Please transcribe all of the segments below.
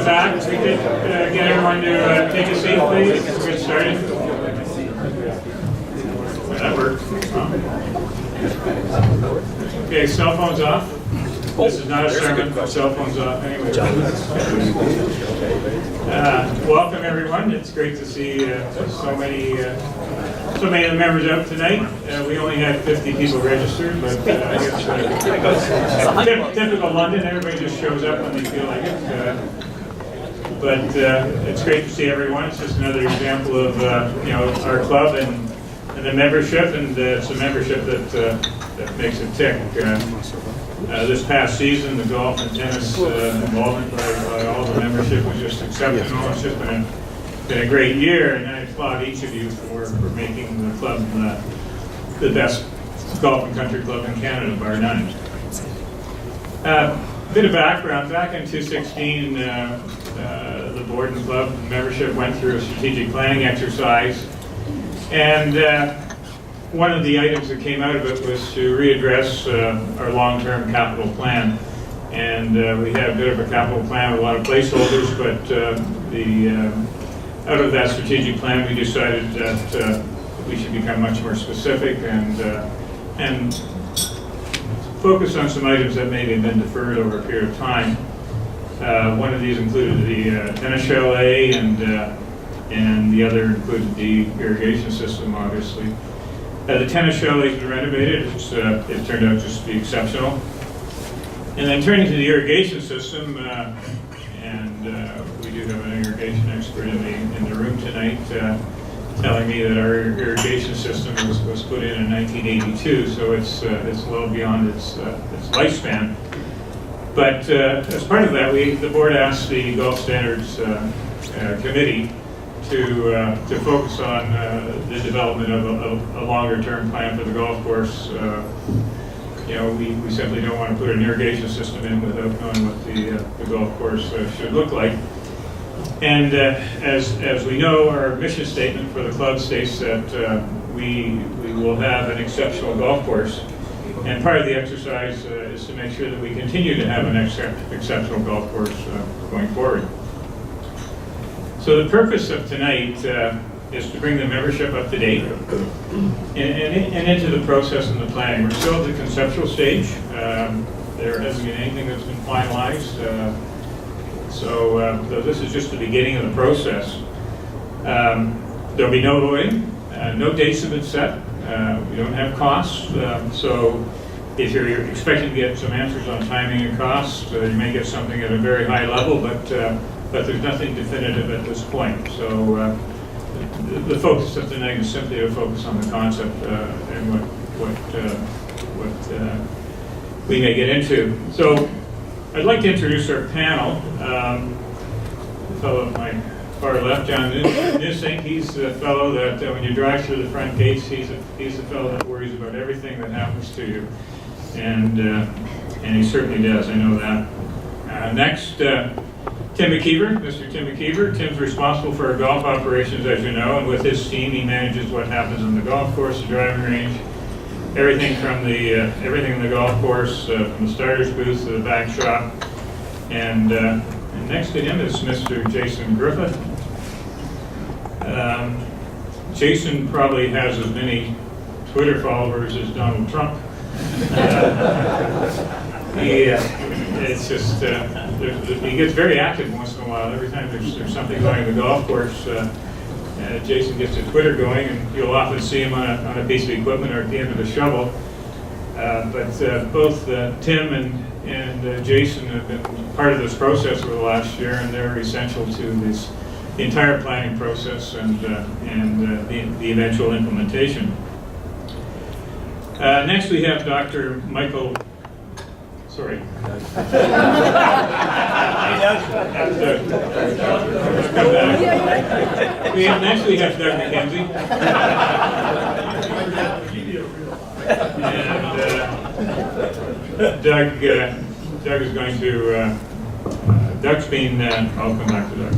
back. We could get everyone to take a seat, please. We'll get started. That works. Okay, cell phones off. This is not a sermon. Cell phones off anyway. Welcome everyone. It's great to see so many of the members out tonight. We only had 50 people registered, but I guess typical London, everybody just shows up when they feel like it. But it's great to see everyone. It's just another example of our club and the membership, and it's a membership that makes it tick. This past season, the golf and tennis involvement by all the membership was just exceptional. It's just been a great year, and I applaud each of you for making the club the best golf and country club in Canada, bar none. A bit of background. Back in 2016, the board and club membership went through a strategic planning exercise, and one of the items that came out of it was to readdress our long-term capital plan. And we had a bit of a capital plan with a lot of placeholders, but out of that strategic plan, we decided that we should become much more specific and focus on some items that maybe have been deferred over a period of time. One of these included the tennis chalet, and the other included the irrigation system, obviously. The tennis chalet has been renovated. It turned out just to be exceptional. And then turning to the irrigation system, we do have an irrigation expert in the room tonight telling me that our irrigation system was put in 1982, so it's well beyond its lifespan. But as part of that, the board asked the Golf Standards Committee to focus on the development of a longer-term plan for the golf course. We simply don't want to put an irrigation system in without knowing what the golf course should look like. And as we know, our mission statement for the club states that we will have an exceptional golf course. And part of the exercise is to make sure that we continue to have an exceptional golf course going forward. So the purpose of tonight is to bring the membership up to date and into the process and the planning. We're still at the conceptual stage. There hasn't been anything that's been finalized. So this is just the beginning of the process. There'll be no voting. No dates have been set. We don't have costs. So if you're expecting to get some answers on timing and costs, you may get something at a very high level, but there's nothing definitive at this point. So the focus of tonight is simply to focus on the concept and what we may get into. So I'd like to introduce our panel. The fellow at my far left, John Newsink, he's the fellow that when you drive through the front gates, he's the fellow that worries about everything that happens to you. And he certainly does, I know that. Next, Tim McKeever, Mr. Tim McKeever. Tim's responsible for our golf operations, as you know, and with his team, he manages what happens on the golf course, the driving range, everything in the golf course, from the starter's booth to the back shop. And next to him is Mr. Jason Griffith. Jason probably has as many Twitter followers as Donald Trump. It's just he gets very active once in a while. Every time there's something going on the golf course, Jason gets his Twitter going, and you'll often see him on a piece of equipment or at the end of a shovel. But both Tim and Jason have been part of this process over the last year, and they're essential to the entire planning process and the eventual implementation. Next we have Dr. Michael. Sorry. Next we have Doug McKenzie. And Doug is going to. Doug's been. I'll come back to Doug.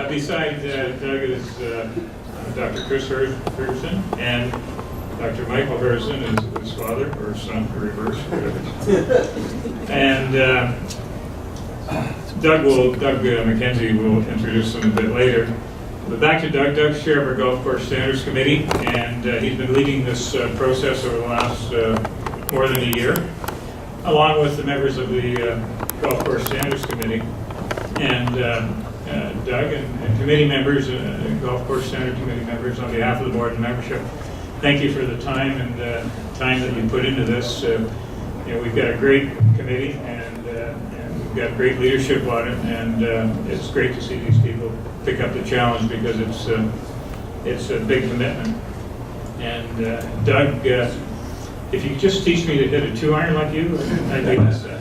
Beside Doug is Dr. Chris Hurdzan, and Dr. Michael Hurdzan is his father, or son, or reverse, whatever. And Doug McKenzie will introduce them a bit later. But back to Doug. Doug's chair of our Golf Course Standards Committee, and he's been leading this process over the last more than a year, along with the members of the Golf Course Standards Committee. And Doug and committee members, Golf Course Standard Committee members, on behalf of the board and membership, thank you for the time and time that you put into this. We've got a great committee, and we've got great leadership on it, and it's great to see these people pick up the challenge, because it's a big commitment. And Doug, if you could just teach me to hit a 2-iron like you, I'd like to set.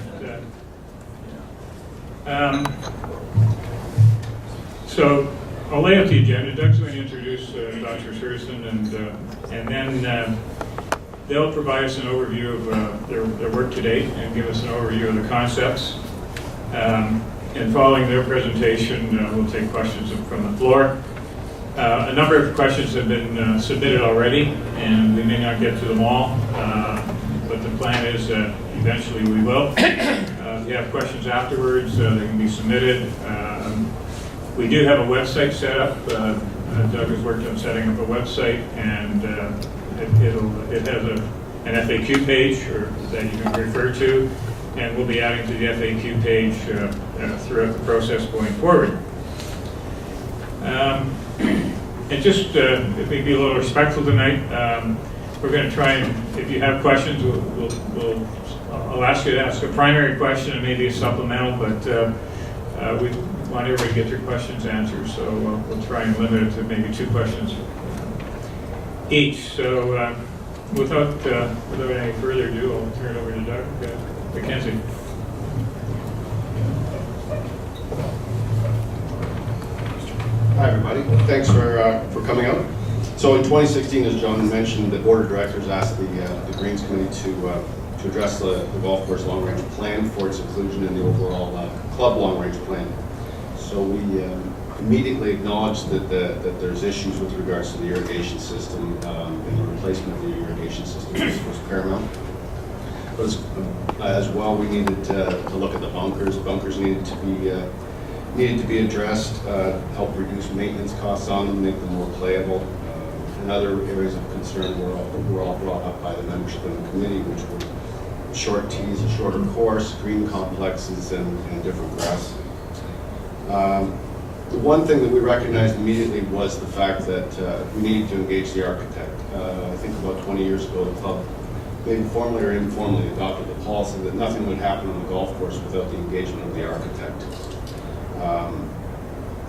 So I'll lay out the agenda. Doug's going to introduce Dr. Hurdzan, and then they'll provide us an overview of their work to date and give us an overview of the concepts. And following their presentation, we'll take questions from the floor. A number of questions have been submitted already, and we may not get to them all, but the plan is that eventually we will. If you have questions afterwards, they can be submitted. We do have a website set up. Doug has worked on setting up a website, and it has an FAQ page that you can refer to, and we'll be adding to the FAQ page throughout the process going forward. And just if we be a little respectful tonight, we're going to try and, if you have questions, I'll ask you to ask a primary question and maybe a supplemental, but we want everybody to get their questions answered, so we'll try and limit it to maybe 2 questions each. So without any further ado, I'll turn it over to Doug McKenzie. Hi, everybody. Thanks for coming out. So in 2016, as John mentioned, the board of directors asked the Greens Committee to address the golf course long-range plan for its inclusion in the overall club long-range plan. So we immediately acknowledged that there's issues with regards to the irrigation system, and the replacement of the irrigation system was paramount. But as well, we needed to look at the bunkers. Bunkers needed to be addressed, help reduce maintenance costs on them, make them more playable. And other areas of concern were all brought up by the membership of the committee, which were short tees, a shorter course, green complexes, and different grass. The one thing that we recognized immediately was the fact that we needed to engage the architect. I think about 20 years ago, the club, maybe formally or informally, adopted the policy that nothing would happen on the golf course without the engagement of the architect.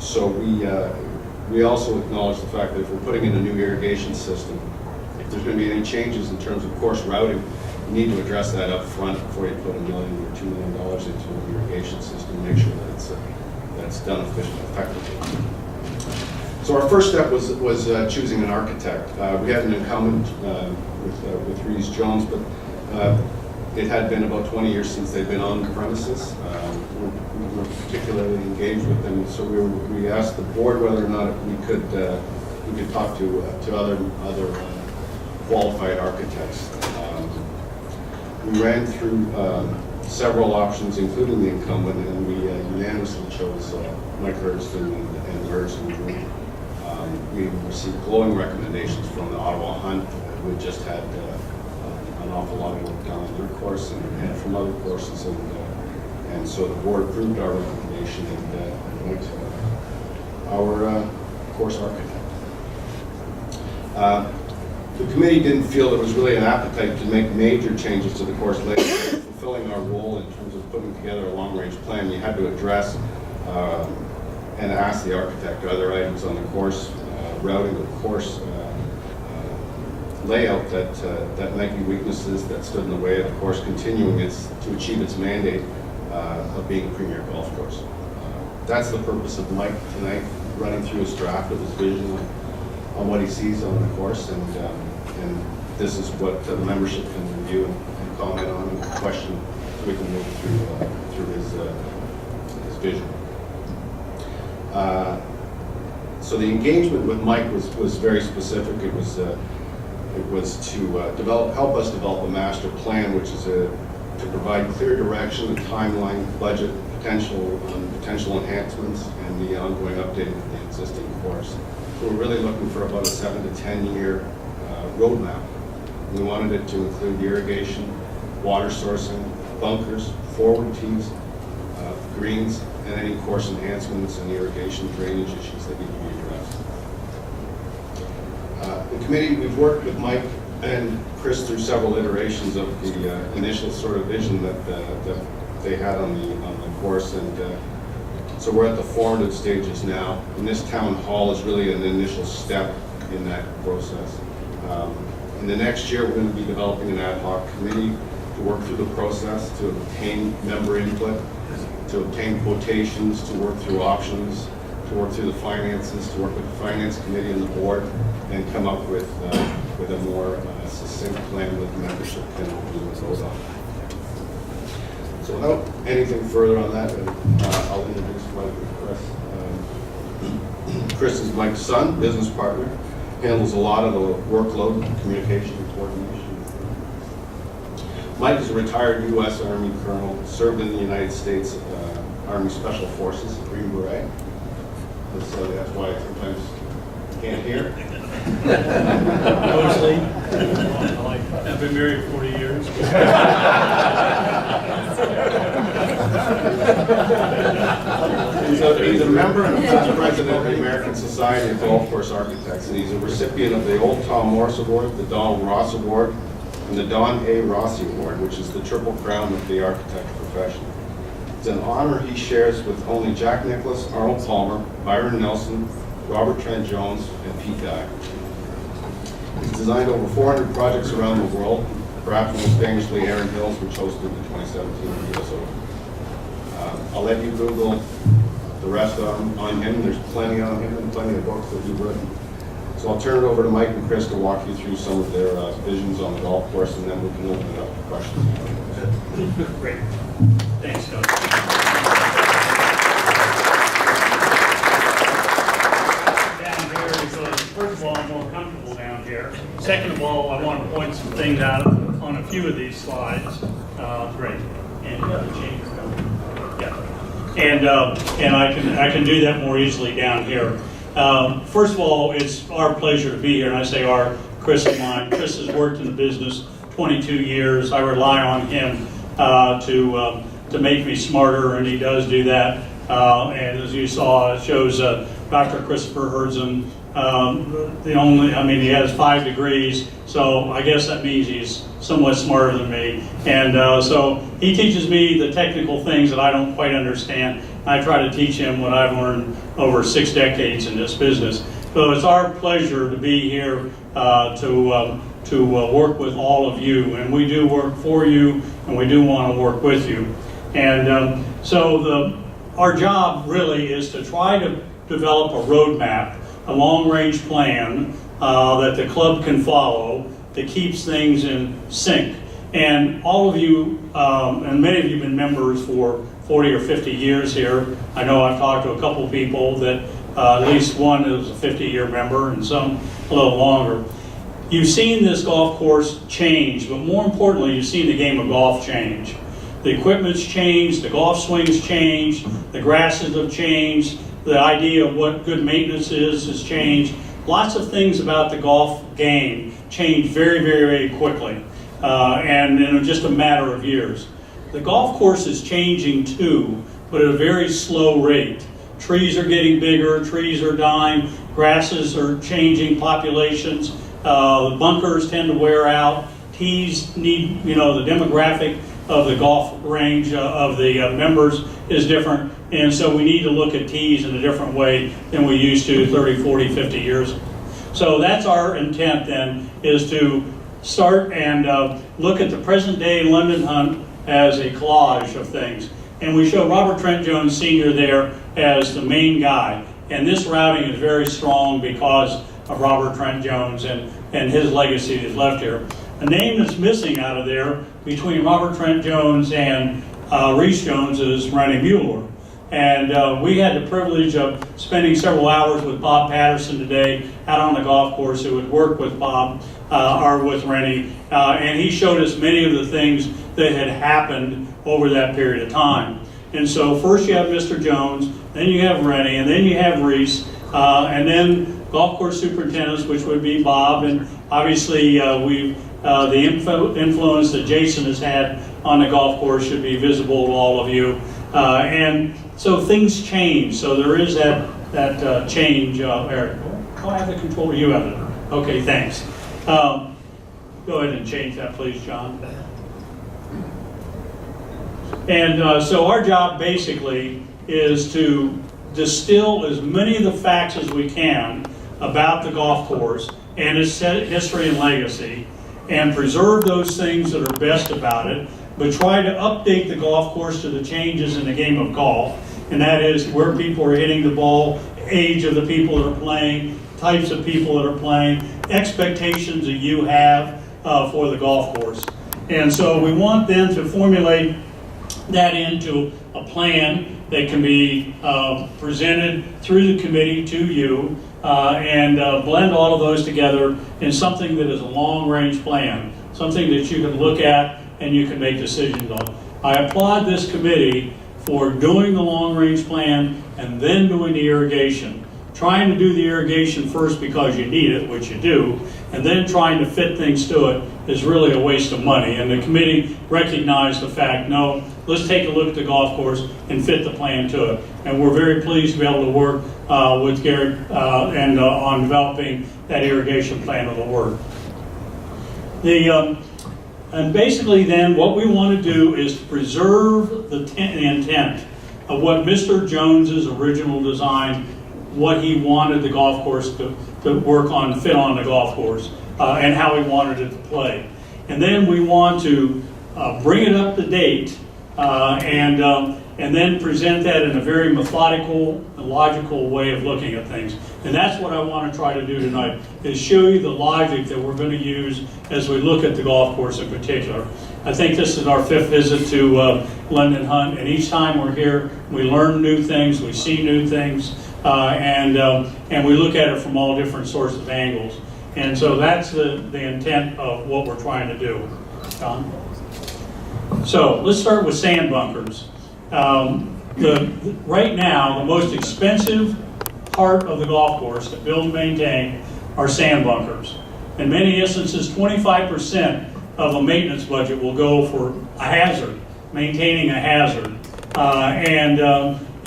So we also acknowledge the fact that if we're putting in a new irrigation system, if there's going to be any changes in terms of course routing, you need to address that up front before you put $1 million or $2 million into an irrigation system, make sure that it's done effectively. So our first step was choosing an architect. We had an incumbent with Rees Jones, but it had been about 20 years since they'd been on the premises. We were particularly engaged with them, so we asked the board whether or not we could talk to other qualified architects. We ran through several options, including the incumbent, and we unanimously chose Mike Hurdzan and the Hurdzan group. We received glowing recommendations from the Ottawa Hunt, who had just had an awful lot of work done on their course, and from other courses, and so the board approved our recommendation and went to our course architect. The committee didn't feel there was really an appetite to make major changes to the course layout. Fulfilling our role in terms of putting together a long-range plan, you had to address and ask the architect other items on the course routing, of course, layout that might be weaknesses that stood in the way of the course continuing to achieve its mandate of being a premier golf course. That's the purpose of Mike tonight, running through his draft of his vision on what he sees on the course, and this is what the membership can review and comment on and question, so we can move through his vision. So the engagement with Mike was very specific. It was to help us develop a master plan, which is to to provide clear direction, a timeline, budget, potential enhancements, and the ongoing updating of the existing course. So we're really looking for about a 7 to 10 year roadmap. We wanted it to include irrigation, water sourcing, bunkers, forward tees, greens, and any course enhancements and irrigation drainage issues that need to be addressed. The committee, we've worked with Mike and Chris through several iterations of the initial sort of vision that they had on the course, and so we're at the formative stages now. And this town hall is really an initial step in that process. In the next year, we're going to be developing an ad hoc committee to work through the process, to obtain member input, to obtain quotations, to work through options, to work through the finances, to work with the finance committee and the board, and come up with a more succinct plan with membership and what goes on. So without anything further on that, I'll introduce Mike and Chris. Chris is Mike's son, business partner, handles a lot of the workload, communication, and coordination. Mike is a retired U.S. Army colonel, served in the United States Army Special Forces, Green Beret. And so that's why I sometimes can't hear. Mostly. I've been married 40 years. So he's a member and past president of the American Society of Golf Course Architects, and he's a recipient of the Old Tom Morris Award, the Donald Ross Award, and the Don A. Rossi Award, which is the triple crown of the architect profession. It's an honor he shares with only Jack Nicklaus, Arnold Palmer, Byron Nelson, Robert Trent Jones, and Pete Dye. He's designed over 400 projects around the world, perhaps most famously Erin Hills, which hosted the 2017 US Open. I'll let you Google the rest on him. There's plenty on him and plenty of books that he's written. So I'll turn it over to Mike and Chris to walk you through some of their visions on the golf course, and then we can open it up to questions. Great. Thanks, Doug. Down here is, first of all, I'm more comfortable down here. Second of all, I want to point some things out on a few of these slides. Great. And change your color. Yeah. And I can do that more easily down here. First of all, it's our pleasure to be here, and I say our, Chris and mine. Chris has worked in the business 22 years. I rely on him to make me smarter, and he does do that. And as you saw, it shows Dr. Christopher Hurdzan. He has 5 degrees, so I guess that means he's somewhat smarter than me. And so he teaches me the technical things that I don't quite understand. I try to teach him what I've learned over 6 decades in this business. So it's our pleasure to be here to work with all of you, and we do work for you, and we do want to work with you. And our job really is to try to develop a roadmap, a long-range plan that the club can follow that keeps things in sync. And all of you, and many of you have been members for 40 or 50 years here. I know I've talked to a couple people that at least one is a 50-year member and some a little longer. You've seen this golf course change, but more importantly, you've seen the game of golf change. The equipment's changed, the golf swings changed, the grasses have changed, the idea of what good maintenance is has changed. Lots of things about the golf game changed very, very, very quickly, and in just a matter of years. The golf course is changing too, but at a very slow rate. Trees are getting bigger, trees are dying, grasses are changing populations, the bunkers tend to wear out, tees need, the demographic of the golf range of the members is different, and so we need to look at tees in a different way than we used to 30, 40, 50 years. So that's our intent then, is to start and look at the present day London Hunt as a collage of things. And we show Robert Trent Jones Sr. there as the main guy. And this routing is very strong because of Robert Trent Jones and his legacy that's left here. A name that's missing out of there between Robert Trent Jones and Reese Jones is Rennie Mueller. And we had the privilege of spending several hours with Bob Patterson today out on the golf course, who had worked with Bob, or with Rennie, and he showed us many of the things that had happened over that period of time. And so first you have Mr. Jones, then you have Rennie, and then you have Reese, and then golf course superintendents, which would be Bob, and obviously the influence that Jason has had on the golf course should be visible to all of you. And so things change, so there is that change. Eric, oh, I have the controller, you have it. Okay, thanks. Go ahead and change that, please, John. And so our job basically is to distill as many of the facts as we can about the golf course and its history and legacy, and preserve those things that are best about it, but try to update the golf course to the changes in the game of golf, and that is where people are hitting the ball, age of the people that are playing, types of people that are playing, expectations that you have for the golf course. And so we want them to formulate that into a plan that can be presented through the committee to you, and blend all of those together in something that is a long-range plan, something that you can look at and you can make decisions on. I applaud this committee for doing the long-range plan and then doing the irrigation. Trying to do the irrigation first because you need it, which you do, and then trying to fit things to it is really a waste of money. And the committee recognized the fact, no, let's take a look at the golf course and fit the plan to it. And we're very pleased to be able to work with Garrett and on developing that irrigation plan of the work. And basically then what we want to do is to preserve the intent of what Mr. Jones's original design, what he wanted the golf course to work on, fit on the golf course, and how he wanted it to play. And then we want to bring it up to date and then present that in a very methodical, logical way of looking at things. And that's what I want to try to do tonight, is show you the logic that we're going to use as we look at the golf course in particular. I think this is our 5th visit to London Hunt, and each time we're here, we learn new things, we see new things, and we look at it from all different sorts of angles. And so that's the intent of what we're trying to do. John? So let's start with sand bunkers. Right now, the most expensive part of the golf course to build and maintain are sand bunkers. In many instances, 25% of a maintenance budget will go for a hazard, maintaining a hazard. And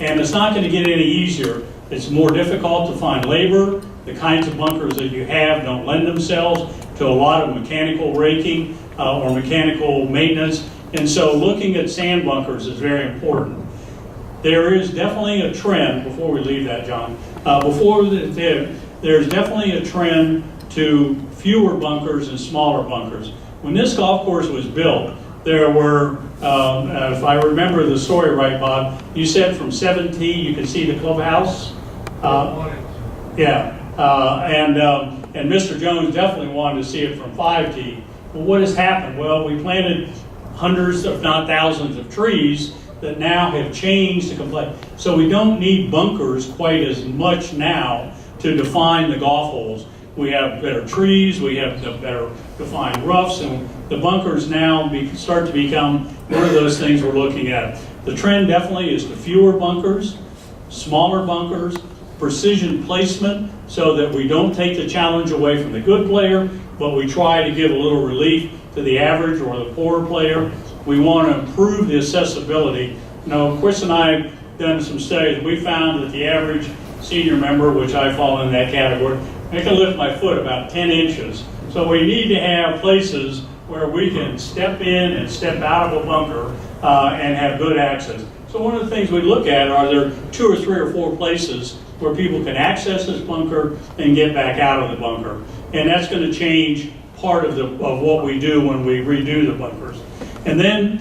it's not going to get any easier. It's more difficult to find labor. The kinds of bunkers that you have don't lend themselves to a lot of mechanical raking or mechanical maintenance. And so looking at sand bunkers is very important. There is definitely a trend, before we leave that, John, there's definitely a trend to fewer bunkers and smaller bunkers. When this golf course was built, there were, if I remember the story right, Bob, you said from 7T you could see the clubhouse? And Mr. Jones definitely wanted to see it from 5T. Well, what has happened? Well, we planted hundreds, if not thousands, of trees that now have changed to comply. So we don't need bunkers quite as much now to define the golf holes. We have better trees, we have the better defined roughs, and the bunkers now start to become one of those things we're looking at. The trend definitely is to fewer bunkers, smaller bunkers, precision placement, so that we don't take the challenge away from the good player, but we try to give a little relief to the average or the poorer player. We want to improve the accessibility. You know, Chris and I have done some studies. We found that the average senior member, which I fall in that category, I can lift my foot about 10 inches. So we need to have places where we can step in and step out of a bunker and have good access. So one of the things we look at are there 2 or 3 or 4 places where people can access this bunker and get back out of the bunker. And that's going to change part of what we do when we redo the bunkers. And then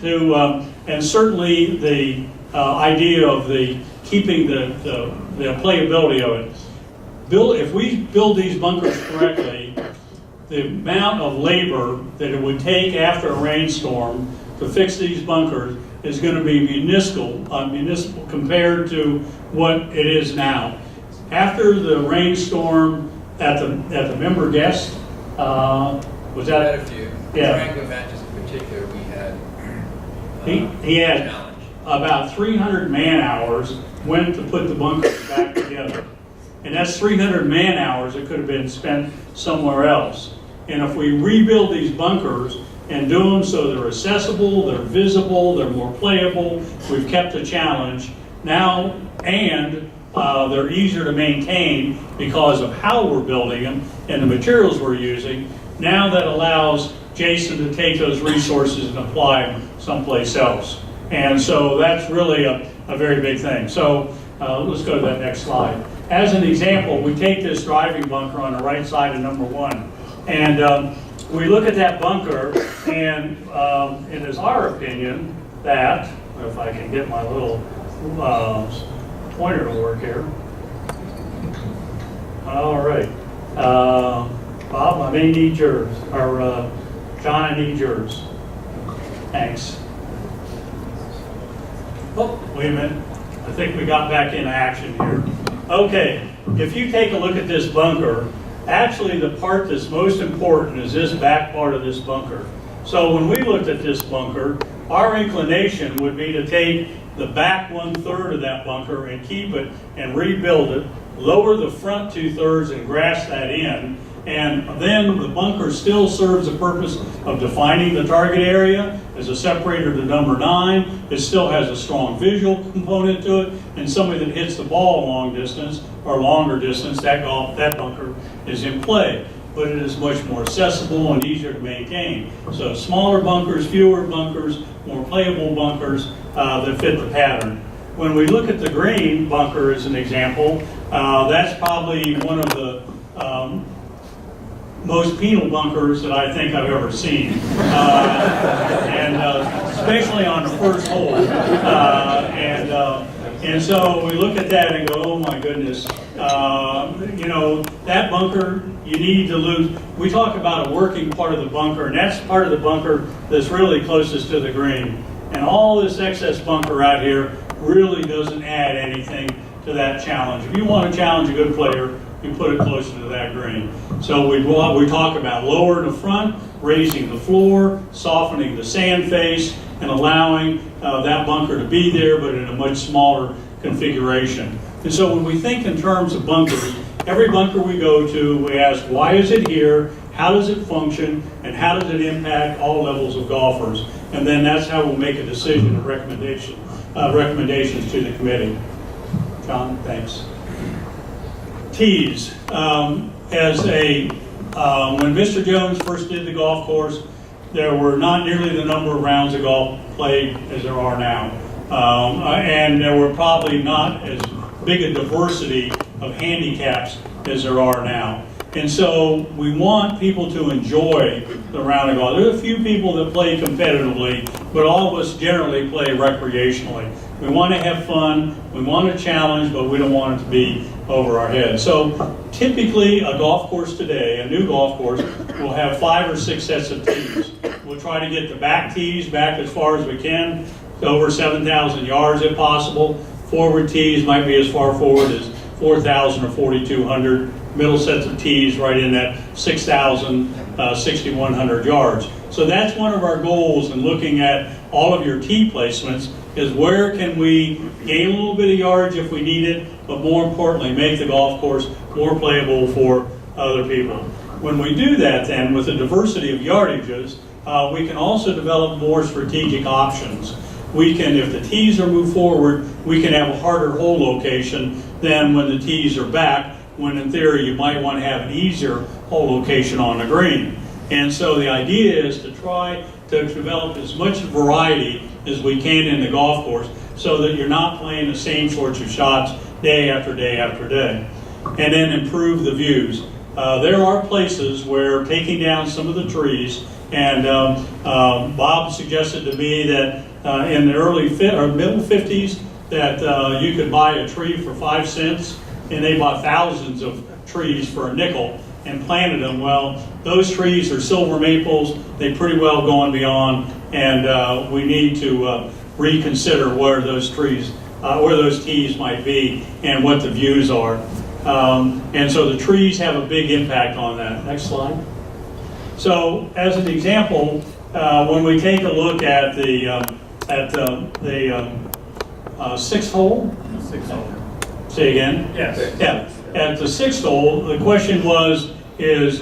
and certainly the idea of keeping the playability of it. If we build these bunkers correctly, the amount of labor that it would take after a rainstorm to fix these bunkers is going to be municipal compared to what it is now. After the rainstorm at the member guest, was We that? had a few. Yeah. Rango matches in particular, we had. He had challenge. about 300 man hours went to put the bunkers back together. And that's 300 man hours that could have been spent somewhere else. And if we rebuild these bunkers and do them so they're accessible, they're visible, they're more playable, we've kept the challenge now, and they're easier to maintain because of how we're building them and the materials we're using. Now that allows Jason to take those resources and apply them someplace else. And so that's really a very big thing. So let's go to that next slide. As an example, we take this driving bunker on the right side of number 1. And we look at that bunker, and it is our opinion that, if I can get my little pointer to work here. All right. Bob, I may need yours, or John, I need yours. Thanks. Oh, wait a minute. I think we got back in action here. Okay, if you take a look at this bunker, actually the part that's most important is this back part of this bunker. So when we looked at this bunker, our inclination would be to take the back 1/3 of that bunker and keep it and rebuild it, lower the front 2/3 and grass that in, and then the bunker still serves the purpose of defining the target area as a separator to number 9. It still has a strong visual component to it, and somebody that hits the ball long distance or longer distance, that bunker is in play. But it is much more accessible and easier to maintain. So smaller bunkers, fewer bunkers, more playable bunkers that fit the pattern. When we look at the green bunker as an example, that's probably one of the most penal bunkers that I think I've ever seen, and especially on the first hole. And so we look at that and go, oh my goodness, that bunker, you need to lose. We talk about a working part of the bunker, and that's part of the bunker that's really closest to the green. And all this excess bunker out here really doesn't add anything to that challenge. If you want to challenge a good player, you put it closer to that green. So we talk about lowering the front, raising the floor, softening the sand face, and allowing that bunker to be there, but in a much smaller configuration. And so when we think in terms of bunkers, every bunker we go to, we ask, why is it here? How does it function? And how does it impact all levels of golfers? And then that's how we'll make a decision and recommendations to the committee. John, thanks. Tees. When Mr. Jones first did the golf course, there were not nearly the number of rounds of golf played as there are now. And there were probably not as big a diversity of handicaps as there are now. And so we want people to enjoy the round of golf. There are a few people that play competitively, but all of us generally play recreationally. We want to have fun, we want to challenge, but we don't want it to be over our heads. So typically a golf course today, a new golf course, will have 5 or 6 sets of tees. We'll try to get the back tees back as far as we can, to over 7,000 yards if possible. Forward tees might be as far forward as 4,000 or 4,200. Middle sets of tees right in that 6,000, 6,100 yards. So that's one of our goals in looking at all of your tee placements, is where can we gain a little bit of yardage if we need it, but more importantly, make the golf course more playable for other people. When we do that then, with a diversity of yardages, we can also develop more strategic options. We can, if the tees are moved forward, we can have a harder hole location than when the tees are back, when in theory you might want to have an easier hole location on the green. And so the idea is to try to develop as much variety as we can in the golf course so that you're not playing the same sorts of shots day after day after day. And then improve the views. There are places where taking down some of the trees, and Bob suggested to me that in the middle 50s that you could buy a tree for 5 cents, and they bought thousands of trees for a nickel and planted them. Well, those trees are silver maples. They've pretty well gone beyond, and we need to reconsider where those trees, where those tees might be, and what the views are. And so the trees have a big impact on that. Next slide. So, as an example, when we take a look at the sixth hole. Say again. Yes. Yeah. At the sixth hole, the question is,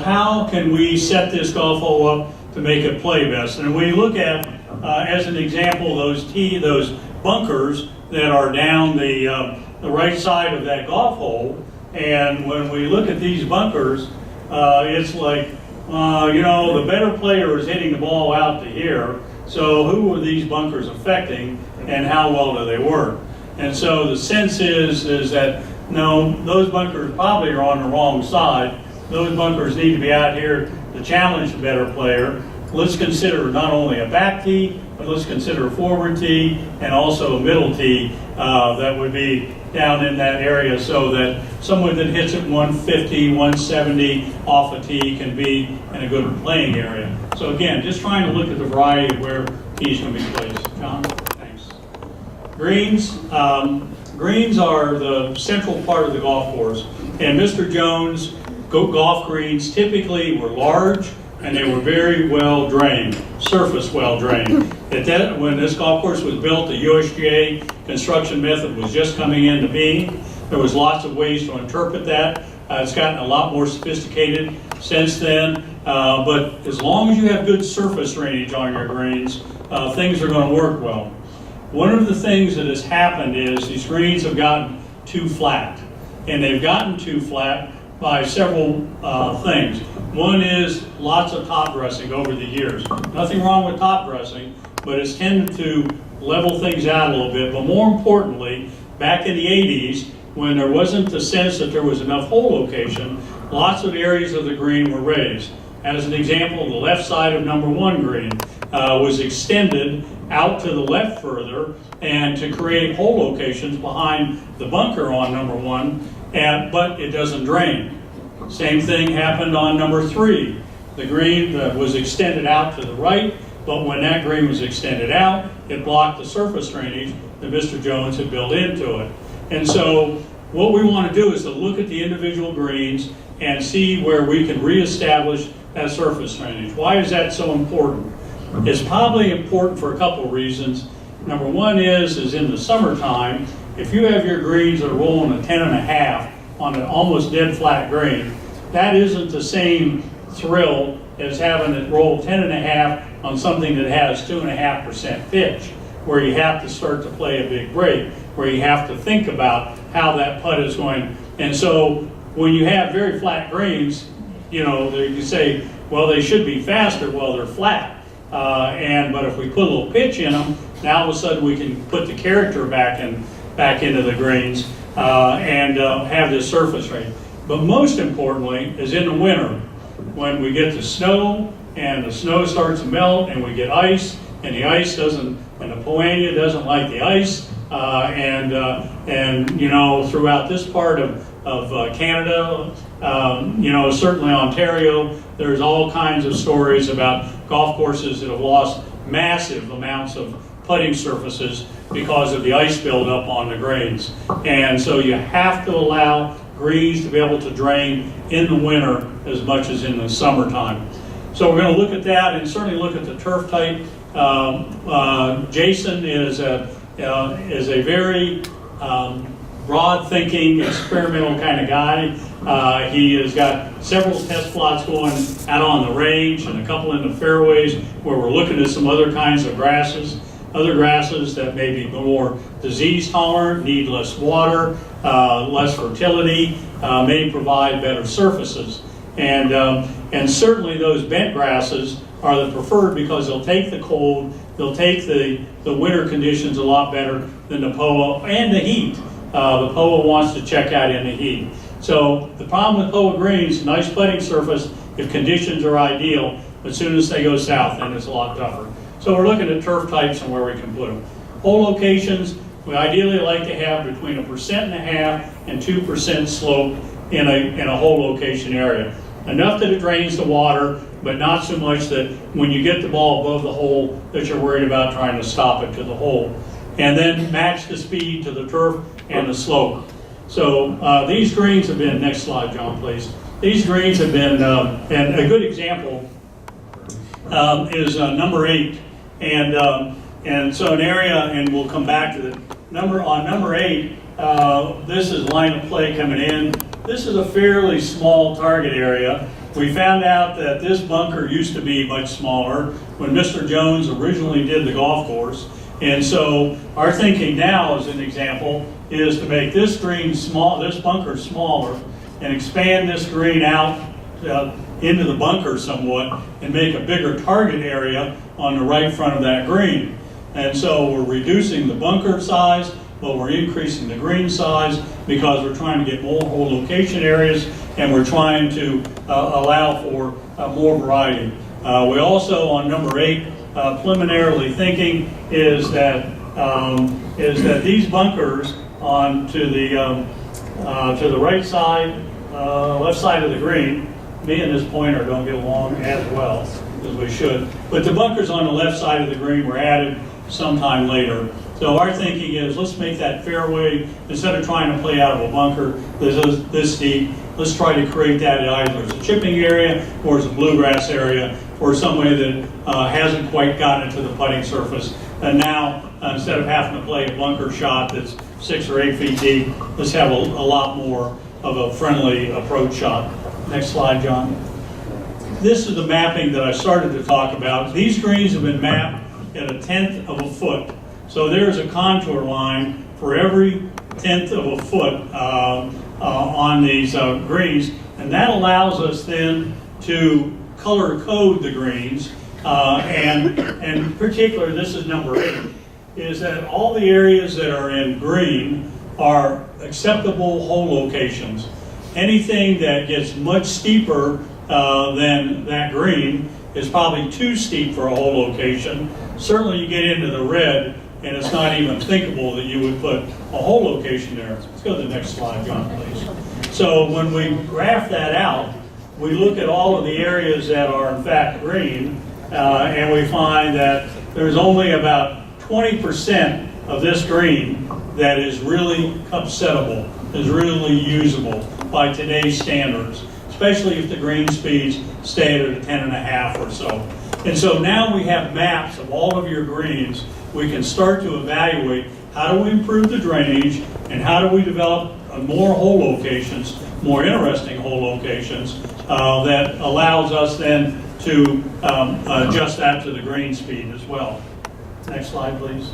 how can we set this golf hole up to make it play best? And when you look at, as an example, those bunkers that are down the right side of that golf hole, and when we look at these bunkers, it's like, the better player is hitting the ball out to here. So who are these bunkers affecting, and how well do they work? And so the sense is that, no, those bunkers probably are on the wrong side. Those bunkers need to be out here to challenge the better player. Let's consider not only a back tee, but let's consider a forward tee and also a middle tee that would be down in that area, so that someone that hits it 150, 170 off a tee can be in a good playing area. So again, just trying to look at the variety of where tees can be placed. John, thanks. Greens. Greens are the central part of the golf course, and Mr. Jones' golf greens typically were large and they were very well drained, surface well drained. When this golf course was built, the USGA construction method was just coming into being. There was lots of ways to interpret that. It's gotten a lot more sophisticated since then, but as long as you have good surface drainage on your greens, things are going to work well. One of the things that has happened is these greens have gotten too flat, and they've gotten too flat by several things. One is lots of top dressing over the years. Nothing wrong with top dressing, but it's tended to level things out a little bit. But more importantly, back in the 80s, when there wasn't the sense that there was enough hole location, lots of areas of the green were raised. As an example, the left side of number 1 green was extended out to the left further and to create hole locations behind the bunker on number 1, but it doesn't drain. Same thing happened on number 3. The green was extended out to the right, but when that green was extended out, it blocked the surface drainage that Mr. Jones had built into it. And so what we want to do is to look at the individual greens and see where we can reestablish that surface drainage. Why is that so important? It's probably important for a couple of reasons. Number one is in the summertime, if you have your greens that are rolling a 10.5 on an almost dead flat green, that isn't the same thrill as having it roll 10.5 on something that has 2.5% pitch, where you have to start to play a big break, where you have to think about how that putt is going. And so when you have very flat greens, you say, well, they should be faster. Well, they're flat. But if we put a little pitch in them, now all of a sudden we can put the character back into the greens and have this surface rate. But most importantly is in the winter, when we get the snow and the snow starts to melt and we get ice, and the ice doesn't, and the Poania doesn't like the ice, throughout this part of Canada, certainly Ontario, there's all kinds of stories about golf courses that have lost massive amounts of putting surfaces because of the ice buildup on the greens. And so you have to allow greens to be able to drain in the winter as much as in the summertime. So we're going to look at that and certainly look at the turf type. Jason is a very broad-thinking, experimental kind of guy. He has got several test plots going out on the range and a couple in the fairways where we're looking at some other kinds of grasses. Other grasses that may be more disease tolerant, need less water, less fertility, may provide better surfaces. And certainly those bent grasses are the preferred because they'll take the cold, they'll take the winter conditions a lot better than the POA and the heat. The POA wants to check out in the heat. So the problem with POA greens, nice putting surface if conditions are ideal, but as soon as they go south, then it's a lot tougher. So we're looking at turf types and where we can put them. Hole locations, we ideally like to have between 1.5% and 2% slope in a hole location area. Enough that it drains the water, but not so much that when you get the ball above the hole that you're worried about trying to stop it to the hole. And then match the speed to the turf and the slope. So these greens have been, next slide, John, please. These greens have been, and a good example is number 8. And so an area, and we'll come back to the on number 8, this is line of play coming in. This is a fairly small target area. We found out that this bunker used to be much smaller when Mr. Jones originally did the golf course. And so our thinking now, as an example, is to make this green small, this bunker smaller, and expand this green out into the bunker somewhat, and make a bigger target area on the right front of that green. And so we're reducing the bunker size, but we're increasing the green size because we're trying to get more hole location areas, and we're trying to allow for more variety. We also, on number 8, preliminarily thinking is that these bunkers on to the right side, left side of the green, me and this pointer don't get along as well as we should, but the bunkers on the left side of the green were added sometime later. So our thinking is, let's make that fairway, instead of trying to play out of a bunker this deep, let's try to create that either as a chipping area or as a bluegrass area, or some way that hasn't quite gotten to the putting surface. And now, instead of having to play a bunker shot that's 6 or 8 feet deep, let's have a lot more of a friendly approach shot. Next slide, John. This is the mapping that I started to talk about. These greens have been mapped at 1/10 of a foot. So there's a contour line for every 1/10 of a foot on these greens, and that allows us then to color code the greens, and in particular, this is number 8, is that all the areas that are in green are acceptable hole locations. Anything that gets much steeper than that green is probably too steep for a hole location. Certainly you get into the red, and it's not even thinkable that you would put a hole location there. Let's go to the next slide, John, please. So when we graph that out, we look at all of the areas that are in fact green, and we find that there's only about 20% of this green that is really upsettable, is really usable by today's standards, especially if the green speeds stay at a 10.5 or so. And so now we have maps of all of your greens. We can start to evaluate how do we improve the drainage and how do we develop more hole locations, more interesting hole locations that allows us then to adjust that to the green speed as well. Next slide, please.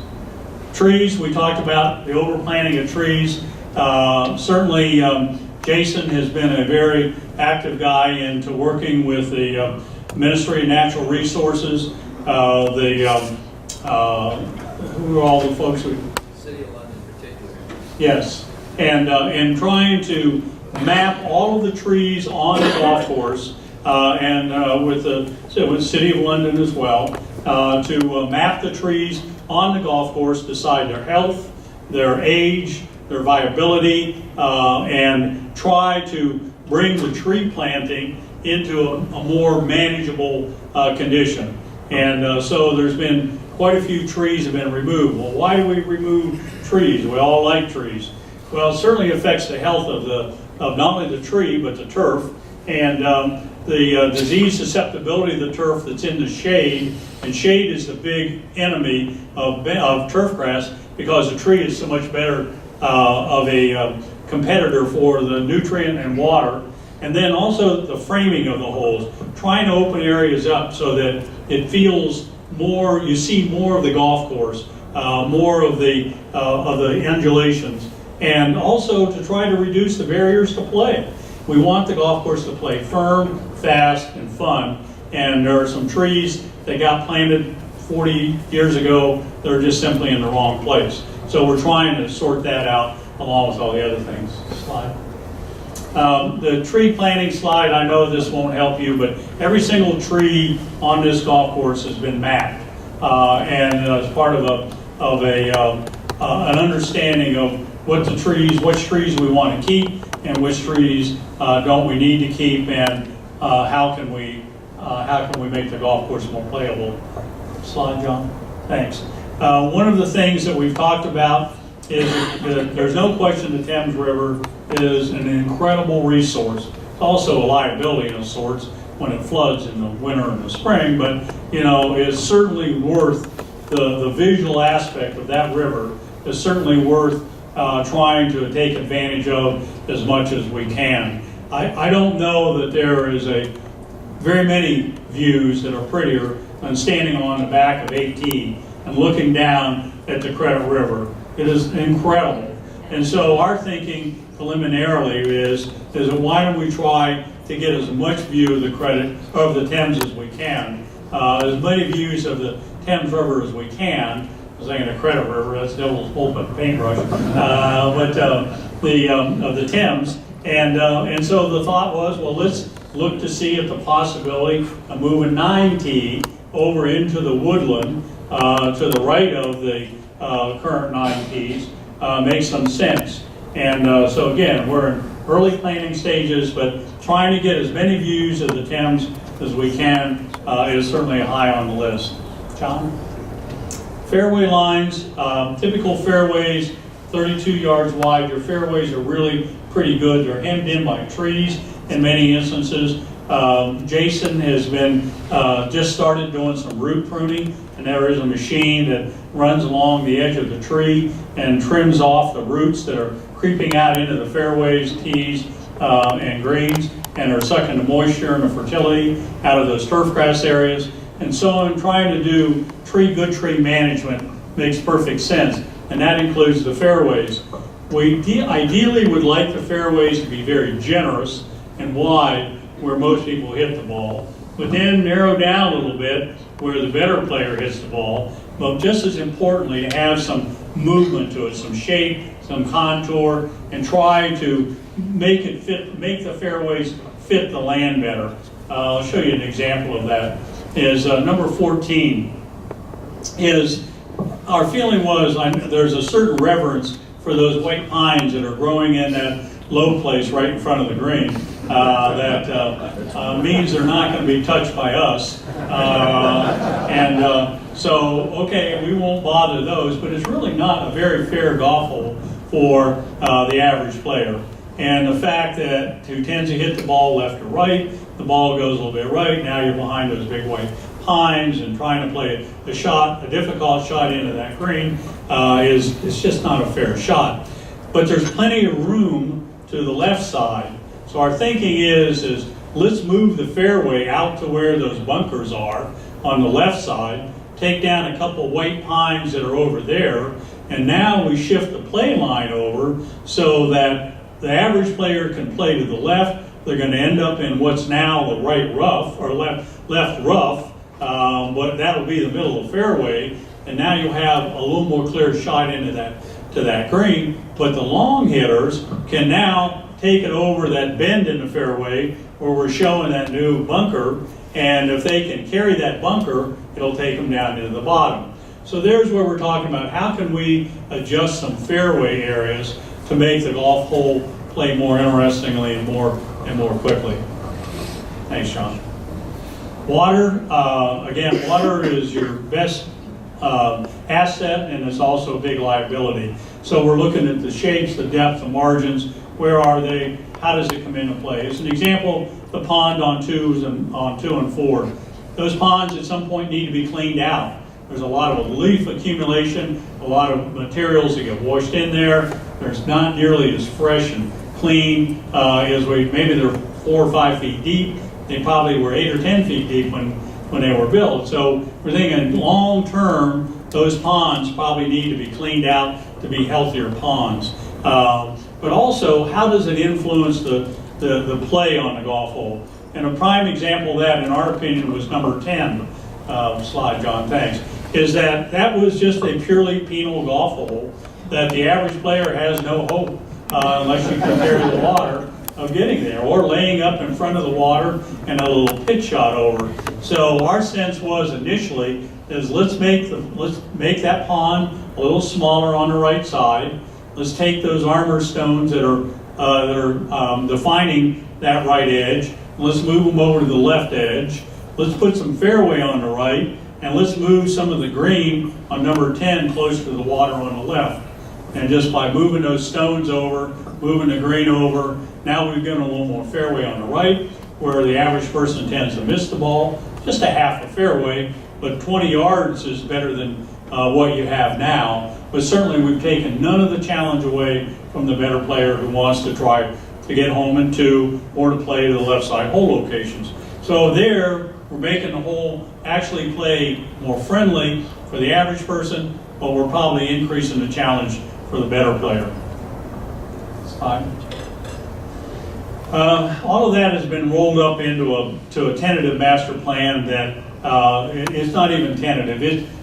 Trees, we talked about the overplanting of trees. Certainly, Jason has been a very active guy into working with the Ministry of Natural Resources, who are all the folks who... City of London in particular. Yes, and trying to map all of the trees on the golf course, and with the City of London as well, to map the trees on the golf course, decide their health, their age, their viability, and try to bring the tree planting into a more manageable condition. And so there's been quite a few trees have been removed. Well, why do we remove trees? We all like trees. Well, it certainly affects the health of not only the tree, but the turf. And the disease susceptibility of the turf that's in the shade, and shade is the big enemy of turf grass because the tree is so much better of a competitor for the nutrient and water. And then also the framing of the holes, trying to open areas up so that it feels more, you see more of the golf course, more of the undulations, and also to try to reduce the barriers to play. We want the golf course to play firm, fast, and fun. And there are some trees that got planted 40 years ago that are just simply in the wrong place. So we're trying to sort that out along with all the other things. Slide. The tree planting slide, I know this won't help you, but every single tree on this golf course has been mapped, and as part of an understanding of which trees we want to keep and which trees don't we need to keep, and how can we make the golf course more playable. Slide, John. Thanks. One of the things that we've talked about is that there's no question the Thames River is an incredible resource. It's also a liability of sorts when it floods in the winter and the spring, but it's certainly worth the visual aspect of that river is certainly worth trying to take advantage of as much as we can. I don't know that there is very many views that are prettier than standing on the back of AT and looking down at the Credit River. It is incredible. And so our thinking preliminarily is that why don't we try to get as much view of the Thames as we can, as many views of the Thames River as we can. I was thinking the Credit River, that's Devil's Pulpit paintbrush, but of the Thames. And so the thought was, well, let's look to see if the possibility of moving 9T over into the woodland to the right of the current 9Ts makes some sense. And so again, we're in early planning stages, but trying to get as many views of the Thames as we can is certainly high on the list. John? Fairway lines, typical fairways, 32 yards wide. Your fairways are really pretty good. They're hemmed in by trees in many instances. Jason has been just started doing some root pruning, and there is a machine that runs along the edge of the tree and trims off the roots that are creeping out into the fairways, tees, and greens, and are sucking the moisture and the fertility out of those turf grass areas. And so in trying to do good tree management makes perfect sense, and that includes the fairways. We ideally would like the fairways to be very generous and wide where most people hit the ball, but then narrow down a little bit where the better player hits the ball, but just as importantly to have some movement to it, some shape, some contour, and try to make the fairways fit the land better. I'll show you an example of that. Is number 14 is, our feeling was there's a certain reverence for those white pines that are growing in that low place right in front of the green that means they're not going to be touched by us. So, okay, we won't bother those, but it's really not a very fair golf hole for the average player. And the fact that who tends to hit the ball left or right, the ball goes a little bit right, now you're behind those big white pines and trying to play a difficult shot into that green is just not a fair shot. But there's plenty of room to the left side. So our thinking is let's move the fairway out to where those bunkers are on the left side, take down a couple white pines that are over there, and now we shift the play line over so that the average player can play to the left. They're going to end up in what's now the right rough, or left rough, but that'll be the middle of the fairway, and now you'll have a little more clear shot into that green. But the long hitters can now take it over that bend in the fairway where we're showing that new bunker, and if they can carry that bunker, it'll take them down into the bottom. So there's where we're talking about how can we adjust some fairway areas to make the golf hole play more interestingly and more quickly. Thanks, John. Water, again, water is your best asset, and it's also a big liability. So we're looking at the shapes, the depth, the margins. Where are they? How does it come into play? As an example, the pond on 2 and 4. Those ponds at some point need to be cleaned out. There's a lot of leaf accumulation, a lot of materials that get washed in there. There's not nearly as fresh and clean as maybe they're 4 or 5 feet deep. They probably were 8 or 10 feet deep when they were built. So we're thinking long term, those ponds probably need to be cleaned out to be healthier ponds. But also, how does it influence the play on the golf hole? And a prime example of that, in our opinion, was number 10. Slide, John, thanks. Is that was just a purely penal golf hole that the average player has no hope unless you compare to the water of getting there, or laying up in front of the water and a little pitch shot over. So our sense was initially is let's make that pond a little smaller on the right side. Let's take those armor stones that are that are defining that right edge. Let's move them over to the left edge. Let's put some fairway on the right, and let's move some of the green on number 10 close to the water on the left. And just by moving those stones over, moving the green over, now we've given a little more fairway on the right, where the average person tends to miss the ball. Just a half a fairway, but 20 yards is better than what you have now. But certainly we've taken none of the challenge away from the better player who wants to try to get home in 2 or to play to the left side hole locations. So there, we're making the hole actually play more friendly for the average person, but we're probably increasing the challenge for the better player. All of that has been rolled up into a tentative master plan that it's not even tentative.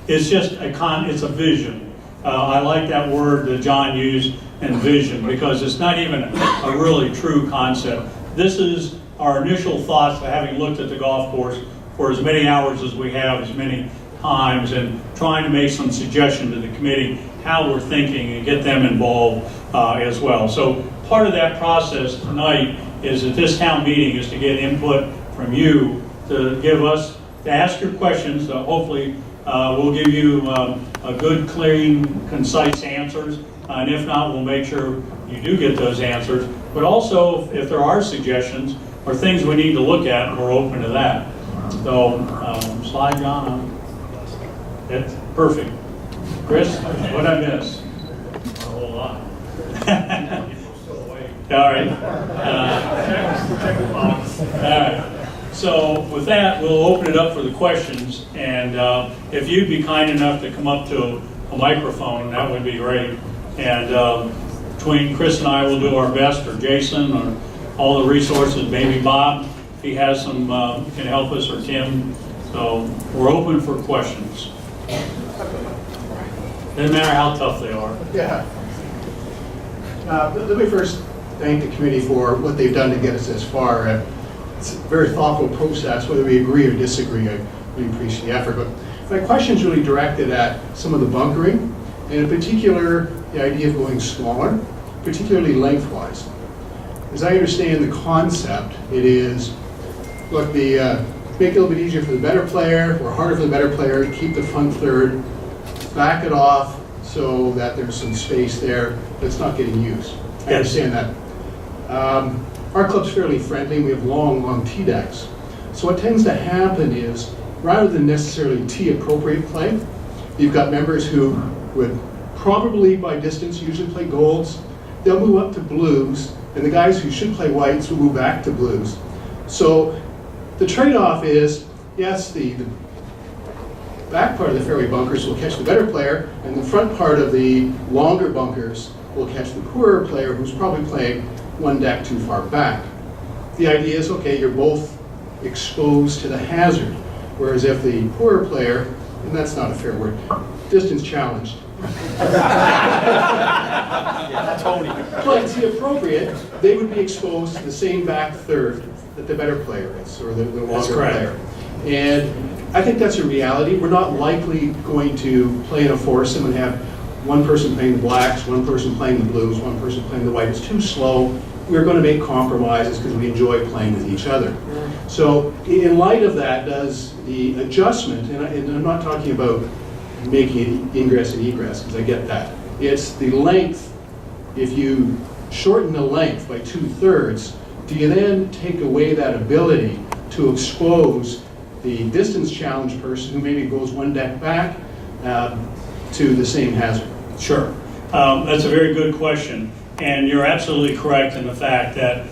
It's just it's a vision. I like that word that John used, and vision, because it's not even a really true concept. This is our initial thoughts, having looked at the golf course for as many hours as we have, as many times, and trying to make some suggestion to the committee how we're thinking and get them involved as well. So part of that process tonight is at this town meeting is to get input from you to give us, to ask your questions. Hopefully we'll give you a good, clean, concise answers. And if not, we'll make sure you do get those answers. But also, if there are suggestions or things we need to look at, we're open to that. So, slide, John. That's perfect. Chris, what'd I miss? A whole lot. All right. All right. So with that, we'll open it up for the questions. And if you'd be kind enough to come up to a microphone, that would be great. And between Chris and I, we'll do our best, or Jason, or all the resources, maybe Bob, if he has some, can help us, or Tim. So we're open for questions. Doesn't matter how tough they are. Yeah. Let me first thank the committee for what they've done to get us this far. It's a very thoughtful process, whether we agree or disagree. I really appreciate the effort. But my question is really directed at some of the bunkering, and in particular, the idea of going smaller, particularly lengthwise. As I understand the concept, it is, look, make it a little bit easier for the better player, or harder for the better player, keep the front third, back it off so that there's some space there that's not getting used. I understand that. Our club's fairly friendly. We have long tee decks. So what tends to happen is, rather than necessarily tee appropriate play, you've got members who would probably by distance usually play golds. They'll move up to blues, and the guys who should play whites will move back to blues. So the trade-off is, yes, the back part of the fairway bunkers will catch the better player, and the front part of the longer bunkers will catch the poorer player who's probably playing one deck too far back. The idea is, okay, you're both exposed to the hazard, whereas if the poorer player, and that's not a fair word, distance challenged, but it's appropriate, they would be exposed to the same back third that the better player is, or the longer player. And I think that's a reality. We're not likely going to play in a foursome and have one person playing the blacks, one person playing the blues, one person playing the white. It's too slow. We're going to make compromises because we enjoy playing with each other. So in light of that, does the adjustment, and I'm not talking about making it ingress and egress, because I get that. It's the length. If you shorten the length by 2/3, do you then take away that ability to expose the distance challenged person who maybe goes one deck back to the same hazard? Sure. That's a very good question. And you're absolutely correct in the fact that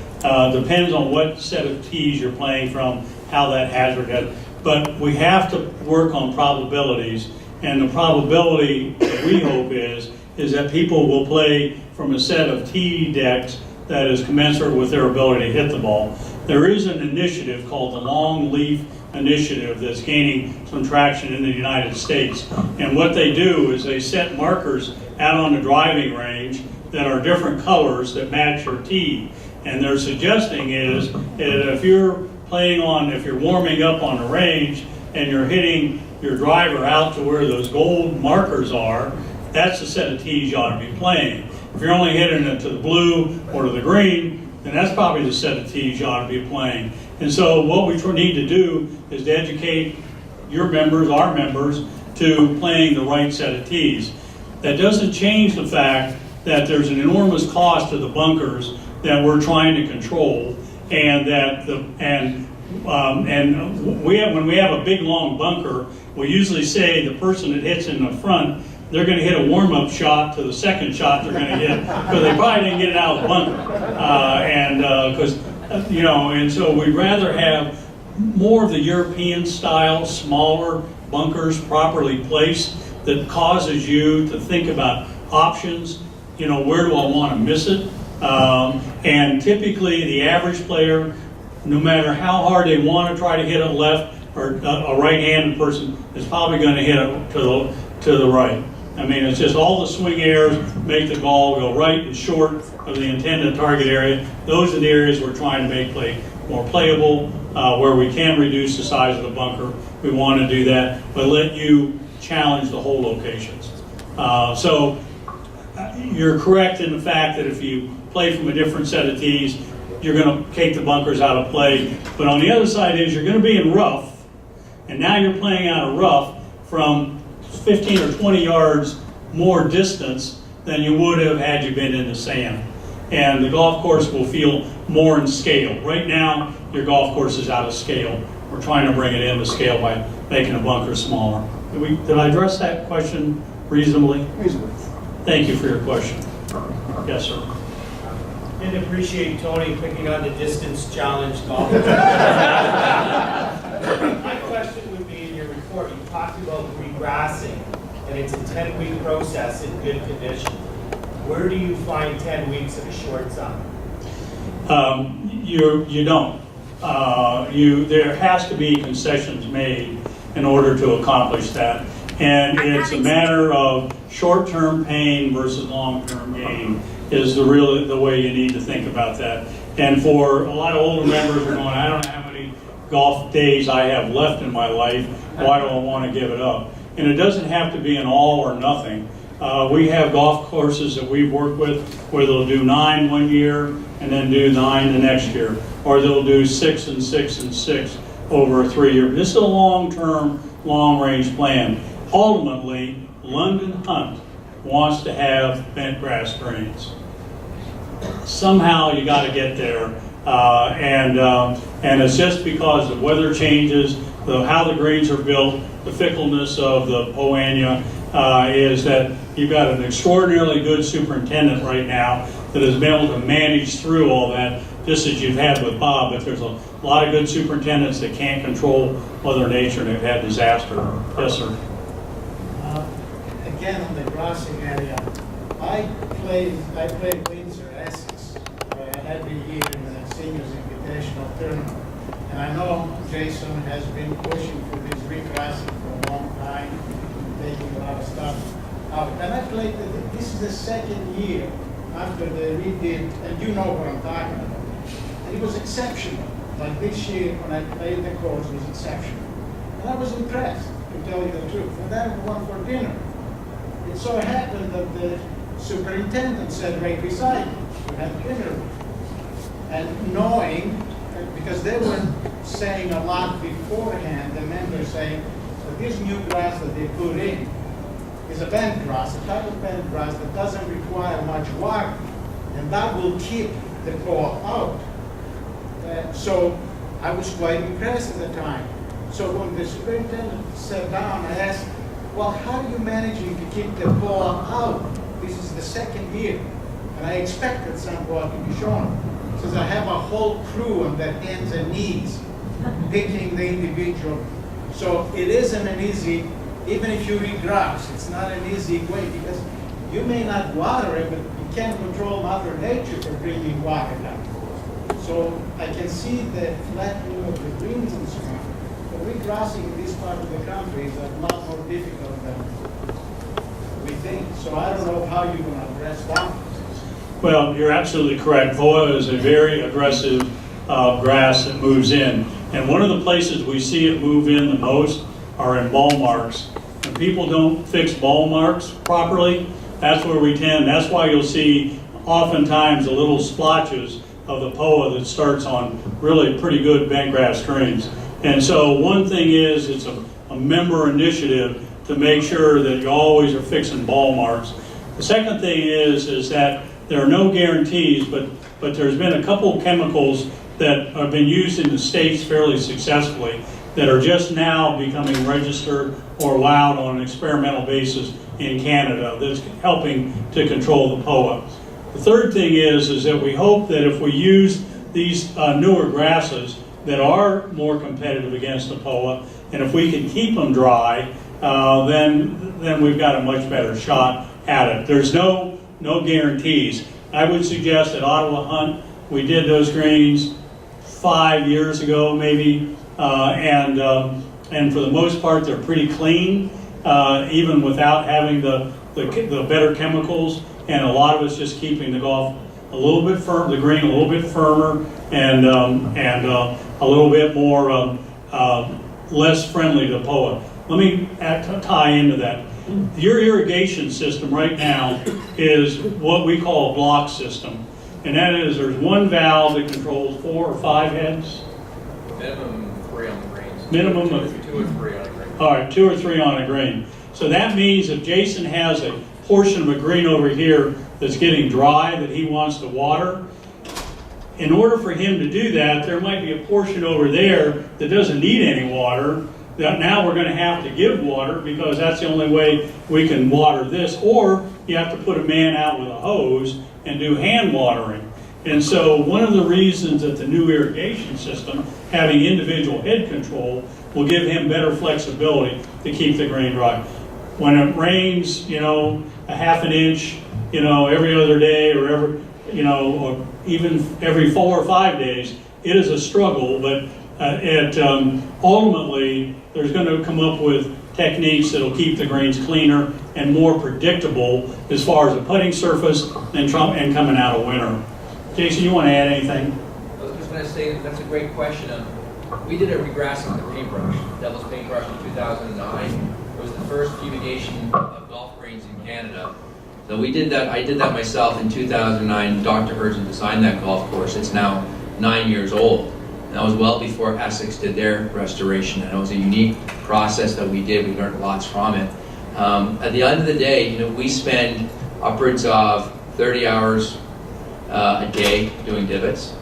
depends on what set of tees you're playing from, how that hazard has. But we have to work on probabilities. And the probability that we hope is that people will play from a set of tee decks that is commensurate with their ability to hit the ball. There is an initiative called the Long Leaf Initiative that's gaining some traction in the United States. And what they do is they set markers out on the driving range that are different colors that match your tee. And they're suggesting is that if you're warming up on the range and you're hitting your driver out to where those gold markers are, that's the set of tees you ought to be playing. If you're only hitting it to the blue or to the green, then that's probably the set of tees you ought to be playing. And so what we need to do is to educate your members, our members, to playing the right set of tees. That doesn't change the fact that there's an enormous cost to the bunkers that we're trying to control, and that when we have a big long bunker, we usually say the person that hits in the front, they're going to hit a warm-up shot to the second shot they're going to hit, because they probably didn't get it out of the bunker. And so we'd rather have more of the European style, smaller bunkers properly placed that causes you to think about options. Where do I want to miss it? And typically the average player, no matter how hard they want to try to hit a left or a right-handed person, is probably going to hit it to the right. I mean, it's just all the swing errors make the ball go right and short of the intended target area. Those are the areas we're trying to make play more playable, where we can reduce the size of the bunker. We want to do that, but let you challenge the whole locations. So you're correct in the fact that if you play from a different set of tees, you're going to take the bunkers out of play. But on the other side is you're going to be in rough, and now you're playing out of rough from 15 or 20 yards more distance than you would have had you been in the sand. And the golf course will feel more in scale. Right now, your golf course is out of scale. We're trying to bring it into scale by making the bunker smaller. Did I address that question reasonably? Reasonably. Thank you for your question. Yes, sir. Didn't appreciate Tony picking on the distance challenge golf. My question would be, in your report, you talked about regrassing, and it's a 10-week process in good condition. Where do you find 10 weeks in a short summer? You don't. There has to be concessions made in order to accomplish that. And it's a matter of short-term pain versus long-term gain is the way you need to think about that. And for a lot of older members who are going, I don't know how many golf days I have left in my life, why do I want to give it up? And it doesn't have to be an all or nothing. We have golf courses that we've worked with where they'll do 9 one year and then do 9 the next year. Or they'll do 6 and 6 and 6 over a 3-year. This is a long-term, long-range plan. Ultimately, London Hunt wants to have bent grass greens. Somehow you got to get there, and it's just because the weather changes, how the greens are built, the fickleness of the Poania, is that you've got an extraordinarily good superintendent right now that has been able to manage through all that, just as you've had with Bob. But there's a lot of good superintendents that can't control Mother Nature and have had disaster. Yes, sir. Again, on the grassing area, I played Windsor, Essex, every year in the Seniors Invitational Tournament. And I know Jason has been pushing for this regrassing for a long time, taking a lot of stuff out. And I played, this is the second year after they redid, and you know what I'm talking about. And it was exceptional. Like this year, when I played the course, it was exceptional. And I was impressed, to tell you the truth. And then we went for dinner. It so happened that the superintendent said right beside me, we had dinner. And knowing, because they were saying a lot beforehand, the members saying that this new grass that they put in is a bent grass, a type of bent grass that doesn't require much water, and that will keep the ball out. So I was quite impressed at the time. So when the superintendent sat down, I asked, well, how are you managing to keep the ball out? This is the second year, and I expected some ball to be shown. Says I have a whole crew on their hands and knees picking the individual. So it isn't an easy, even if you regrass, it's not an easy way, because you may not water it, but you can't control Mother Nature for bringing water down. So I can see the flattening of the greens and so on. But regrassing in this part of the country is a lot more difficult than we think. So I don't know how you're going to address that. Well, you're absolutely correct. VOA is a very aggressive grass that moves in. And one of the places we see it move in the most are in ball marks. When people don't fix ball marks properly, that's where we tend, that's why you'll see oftentimes the little splotches of the POA that starts on really pretty good bentgrass greens. And so one thing is, it's a member initiative to make sure that you always are fixing ball marks. The second thing is that there are no guarantees, but there's been a couple of chemicals that have been used in the States fairly successfully that are just now becoming registered or allowed on an experimental basis in Canada that's helping to control the POA. The third thing is that we hope that if we use these newer grasses that are more competitive against the POA, and if we can keep them dry, then we've got a much better shot at it. There's no guarantees. I would suggest at Ottawa Hunt, we did those greens 5 years ago maybe, and for the most part they're pretty clean, even without having the better chemicals, and a lot of it's just keeping the golf a little bit firm, the green a little bit firmer, and a little bit more less friendly to POA. Let me tie into that. Your irrigation system right now is what we call a block system. And that is, there's one valve that controls 4 or 5 heads. Minimum 3 on the greens. Minimum of 2 or 3 on a green. All right, 2 or 3 on a green. So that means if Jason has a portion of a green over here that's getting dry that he wants to water, in order for him to do that, there might be a portion over there that doesn't need any water, that now we're going to have to give water because that's the only way we can water this, or you have to put a man out with a hose and do hand watering. And so one of the reasons that the new irrigation system, having individual head control, will give him better flexibility to keep the green dry. When it rains, a half an inch, every other day, or or even every 4 or 5 days, it is a struggle, but ultimately, there's going to come up with techniques that'll keep the greens cleaner and more predictable as far as the putting surface and coming out of winter. Jason, you want to add anything? I was just going to say that's a great question. We did a regrassing with the paintbrush, Devil's Paintbrush in 2009. It was the first fumigation of golf greens in Canada. So we did that. I did that myself in 2009. Dr. Hurdzan designed that golf course. It's now 9 years old. And that was well before Essex did their restoration. And it was a unique process that we did. We learned lots from it. At the end of the day, we spend upwards of 30 hours a day doing divots.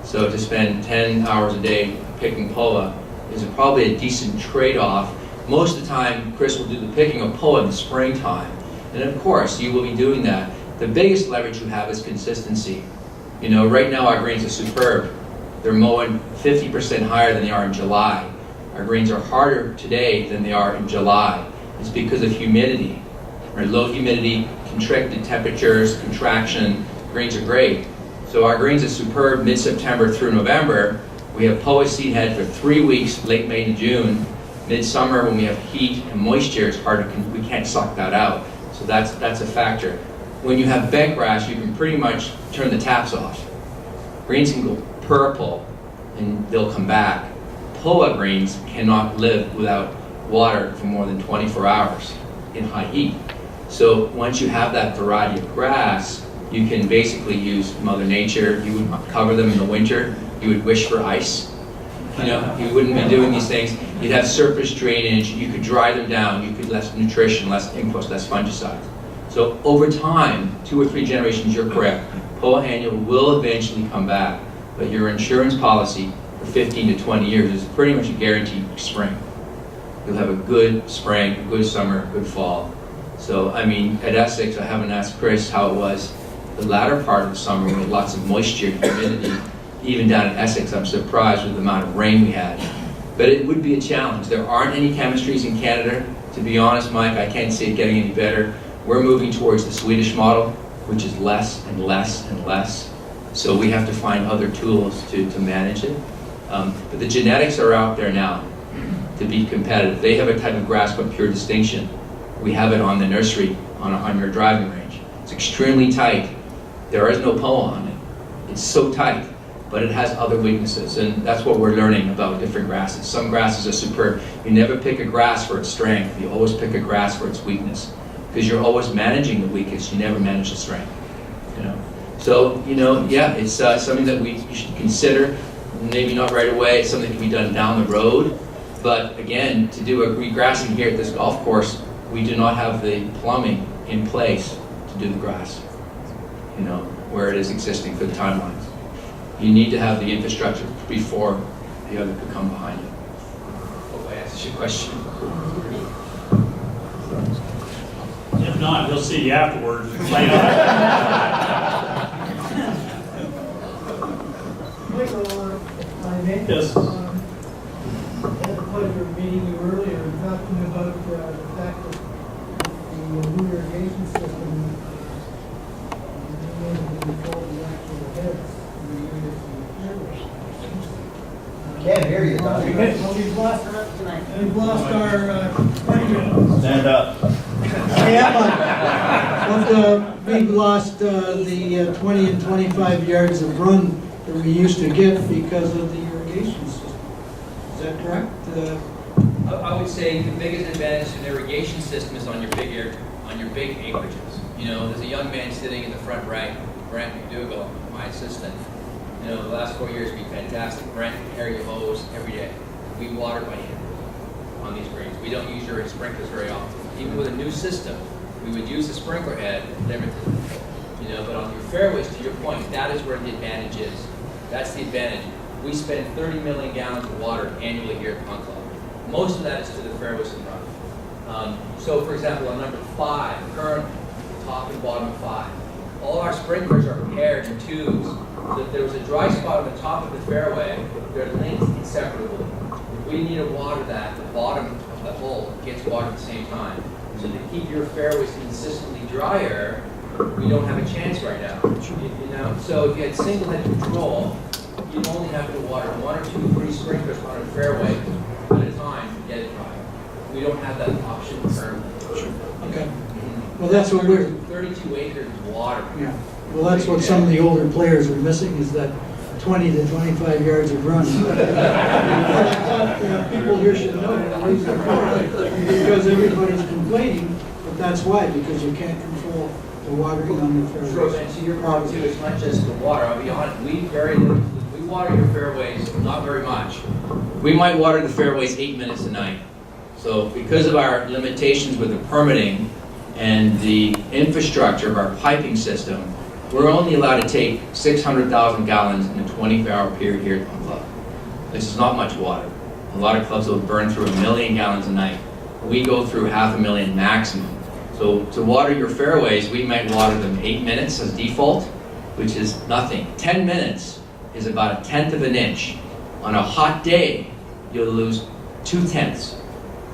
So to spend 10 hours a day picking POA is probably a decent trade-off. Most of the time, Chris will do the picking of POA in the springtime. And of course, you will be doing that. The biggest leverage you have is consistency. Right now our greens are superb. They're mowing 50% higher than they are in July. Our greens are harder today than they are in July. It's because of humidity. Right? Low humidity, contracted temperatures, contraction, greens are great. So our greens are superb mid-September through November. We have POA seed head for 3 weeks, late May to June. Midsummer, when we have heat and moisture, it's hard we can't suck that out. So that's a factor. When you have bent grass, you can pretty much turn the taps off. Greens can go purple and they'll come back. POA greens cannot live without water for more than 24 hours in high heat. So once you have that variety of grass, you can basically use Mother Nature. You would cover them in the winter. You would wish for ice. You wouldn't be doing these things. You'd have surface drainage. You could dry them down. You could less nutrition, less inputs, less fungicides. So over time, 2 or 3 generations, you're correct. POA annual will eventually come back, but your insurance policy for 15 to 20 years is pretty much a guaranteed spring. You'll have a good spring, a good summer, a good fall. So, at Essex, I haven't asked Chris how it was the latter part of the summer with lots of moisture and humidity. Even down in Essex, I'm surprised with the amount of rain we had. But it would be a challenge. There aren't any chemistries in Canada. To be honest, Mike, I can't see it getting any better. We're moving towards the Swedish model, which is less and less and less. So we have to find other tools to manage it. But the genetics are out there now to be competitive. They have a type of grass called Pure Distinction. We have it on the nursery, on your driving range. It's extremely tight. There is no POA on it. It's so tight, but it has other weaknesses, and that's what we're learning about different grasses. Some grasses are superb. You never pick a grass for its strength. You always pick a grass for its weakness. because you're always managing the weakest, you never manage the strength, you know. So, you know, yeah, it's something that we should consider, maybe not right away, it's something that can be done down the road, but again, to do a regrassing here at this golf course, we do not have the plumbing in place to do the grass, you know, where it is existing for the timelines. You need to have the infrastructure before the other could come behind it. Hope I answered your question. If not, he'll see you afterwards. Michael, if I may. Yes. I had the pleasure of meeting you earlier and talking about the fact that the new irrigation system being able to control the actual heads and the units and the fairways. Can't hear you, Don. Well, we've lost our 20. Stand up. Yeah, but we've lost the 20 and 25 yards of run that we used to get because of the irrigation system. Is that correct? I would say the biggest advantage to an irrigation system is on your big acreages. You know, there's a young man sitting in the front right, Brent McDougall, my assistant. You know, the last 4 years have been fantastic. Brent can carry a hose every day. We water by hand on these greens. We don't use your sprinklers very often. Even with a new system, we would use a sprinkler head limited. You know, but on your fairways, to your point, that is where the advantage is. That's the advantage. We spend 30 million gallons of water annually here at Pond Club. Most of that is to the fairways and rough. So, for example, on number 5, current top and bottom 5, all our sprinklers are paired in tubes. So if there was a dry spot on the top of the fairway, they're linked inseparably. If we need to water that, the bottom of the hole gets watered at the same time. So to keep your fairways consistently drier, we don't have a chance right now. You know, so if you had single-head control, you only have to water 1 or 2 free sprinklers on a fairway at a time to get it dry. We don't have that option currently. Okay. Well, that's what we're. 32 acres of water. Yeah. Well, that's what some of the older players are missing, is that 20 to 25 yards of run. People here should know the reason for it, because everybody's complaining, but that's why, because you can't control the watering on the fairways. Sure, and to your point too, it's not just the water. I'll be honest, we water your fairways not very much. We might water the fairways 8 minutes a night. So because of our limitations with the permitting and the infrastructure of our piping system, we're only allowed to take 600,000 gallons in a 24-hour period here at Pond Club. This is not much water. A lot of clubs will burn through 1 million gallons a night. We go through 500,000 maximum. So to water your fairways, we might water them 8 minutes as default, which is nothing. 10 minutes is about 1/10 of an inch. On a hot day, you'll lose 2/10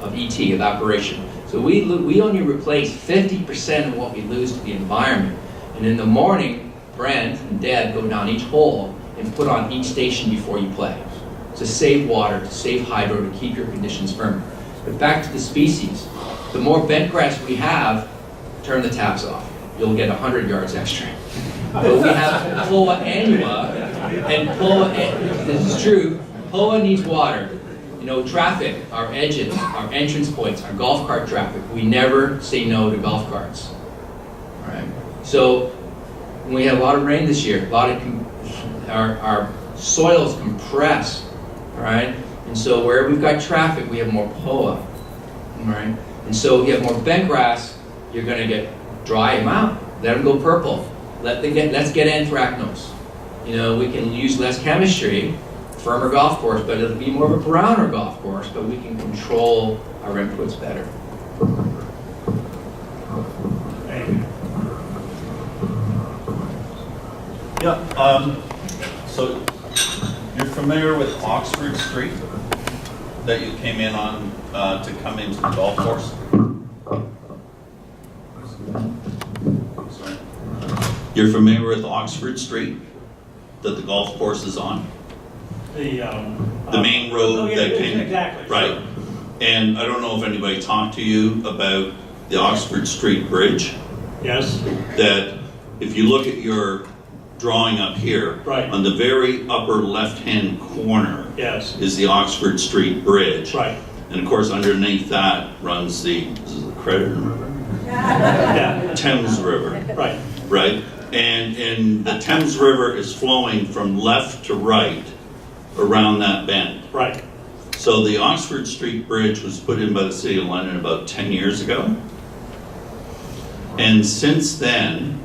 of ET, evaporation. So we only replace 50% of what we lose to the environment. And in the morning, Brent and Dad go down each hole and put on each station before you play. To save water, to save hydro, to keep your conditions firm. But back to the species. The more bent grass we have, turn the taps off. You'll get 100 yards extra. But we have Poa annua, and Poa, this is true, Poa needs water. You know, traffic, our edges, our entrance points, our golf cart traffic, we never say no to golf carts. All right. So we had a lot of rain this year. Our soils compress. All right. And so where we've got traffic, we have more Poa. All right. And so if you have more bent grass, you're going to get dry them out. Let them go purple. Let's get anthracnose. You know, we can use less chemistry, firmer golf course, but it'll be more of a browner golf course, but we can control our inputs better. Thank you. Yeah, so you're familiar with Oxford Street that you came in on to come into the golf course? Sorry. You're familiar with Oxford Street that the golf course is on? The main road oh, yeah, that came... Exactly. Right. And I don't know if anybody talked to you about the Oxford Street Bridge. Yes. That if you look at your drawing up here, right, on the very upper left-hand corner, yes, is the Oxford Street Bridge. Right. And of course, underneath that runs the, is it the credit? Yeah, Thames River, right. right? And the Thames River is flowing from left to right around that bend. Right. So the Oxford Street Bridge was put in by the City of London about 10 years ago. And since then,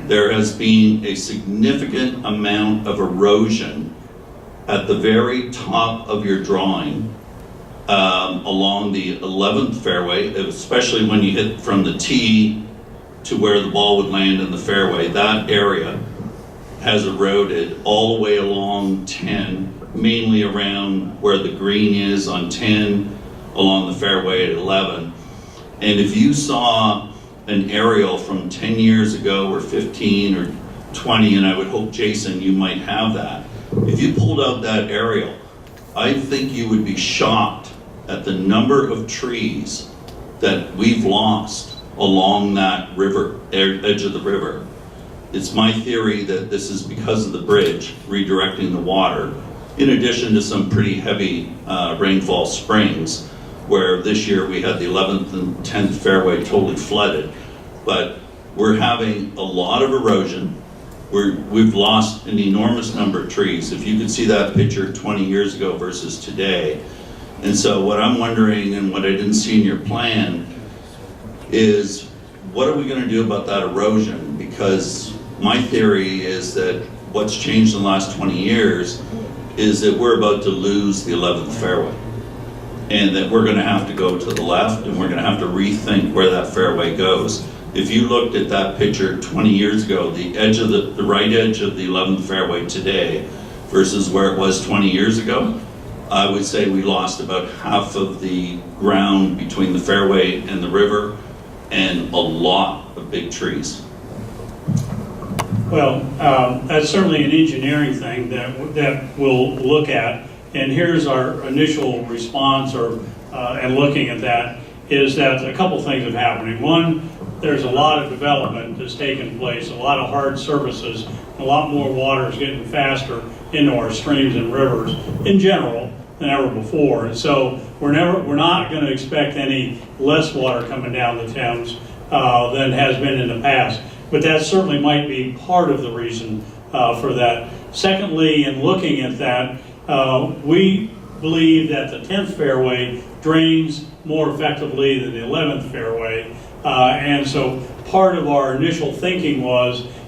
there has been a significant amount of erosion at the very top of your drawing along the 11th fairway, especially when you hit from the tee to where the ball would land in the fairway. That area has eroded all the way along 10, mainly around where the green is on 10, along the fairway at 11. And if you saw an aerial from 10 years ago or 15 or 20, and I would hope, Jason, you might have that. If you pulled out that aerial, I think you would be shocked at the number of trees that we've lost along that river, edge of the river. It's my theory that this is because of the bridge redirecting the water, in addition to some pretty heavy rainfall springs, where this year we had the 11th and 10th fairway totally flooded. But we're having a lot of erosion. We've lost an enormous number of trees. If you could see that picture 20 years ago versus today. And so what I'm wondering, and what I didn't see in your plan, is what are we going to do about that erosion? Because my theory is that what's changed in the last 20 years is that we're about to lose the 11th fairway. And that we're going to have to go to the left, and we're going to have to rethink where that fairway goes. If you looked at that picture 20 years ago, the edge of the right edge of the 11th fairway today versus where it was 20 years ago, I would say we lost about half of the ground between the fairway and the river, and a lot of big trees. Well, that's certainly an engineering thing that we'll look at. And here's our initial response, and looking at that, is that a couple things have happened. One, there's a lot of development that's taken place, a lot of hard surfaces, a lot more water is getting faster into our streams and rivers in general than ever before. And so we're not going to expect any less water coming down the Thames than has been in the past. But that certainly might be part of the reason for that. Secondly, in looking at that, we believe that the 10th fairway drains more effectively than the 11th fairway. And so part of our initial thinking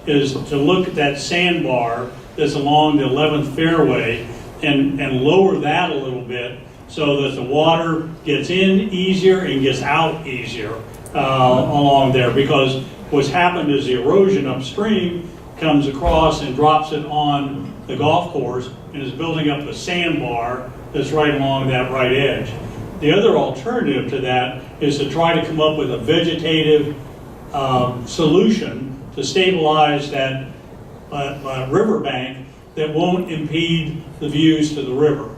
is to look at that sandbar that's along the 11th fairway and lower that a little bit so that the water gets in easier and gets out easier along there. Because what's happened is the erosion upstream comes across and drops it on the golf course and is building up a sandbar that's right along that right edge. The other alternative to that is to try to come up with a vegetative solution to stabilize that riverbank that won't impede the views to the river.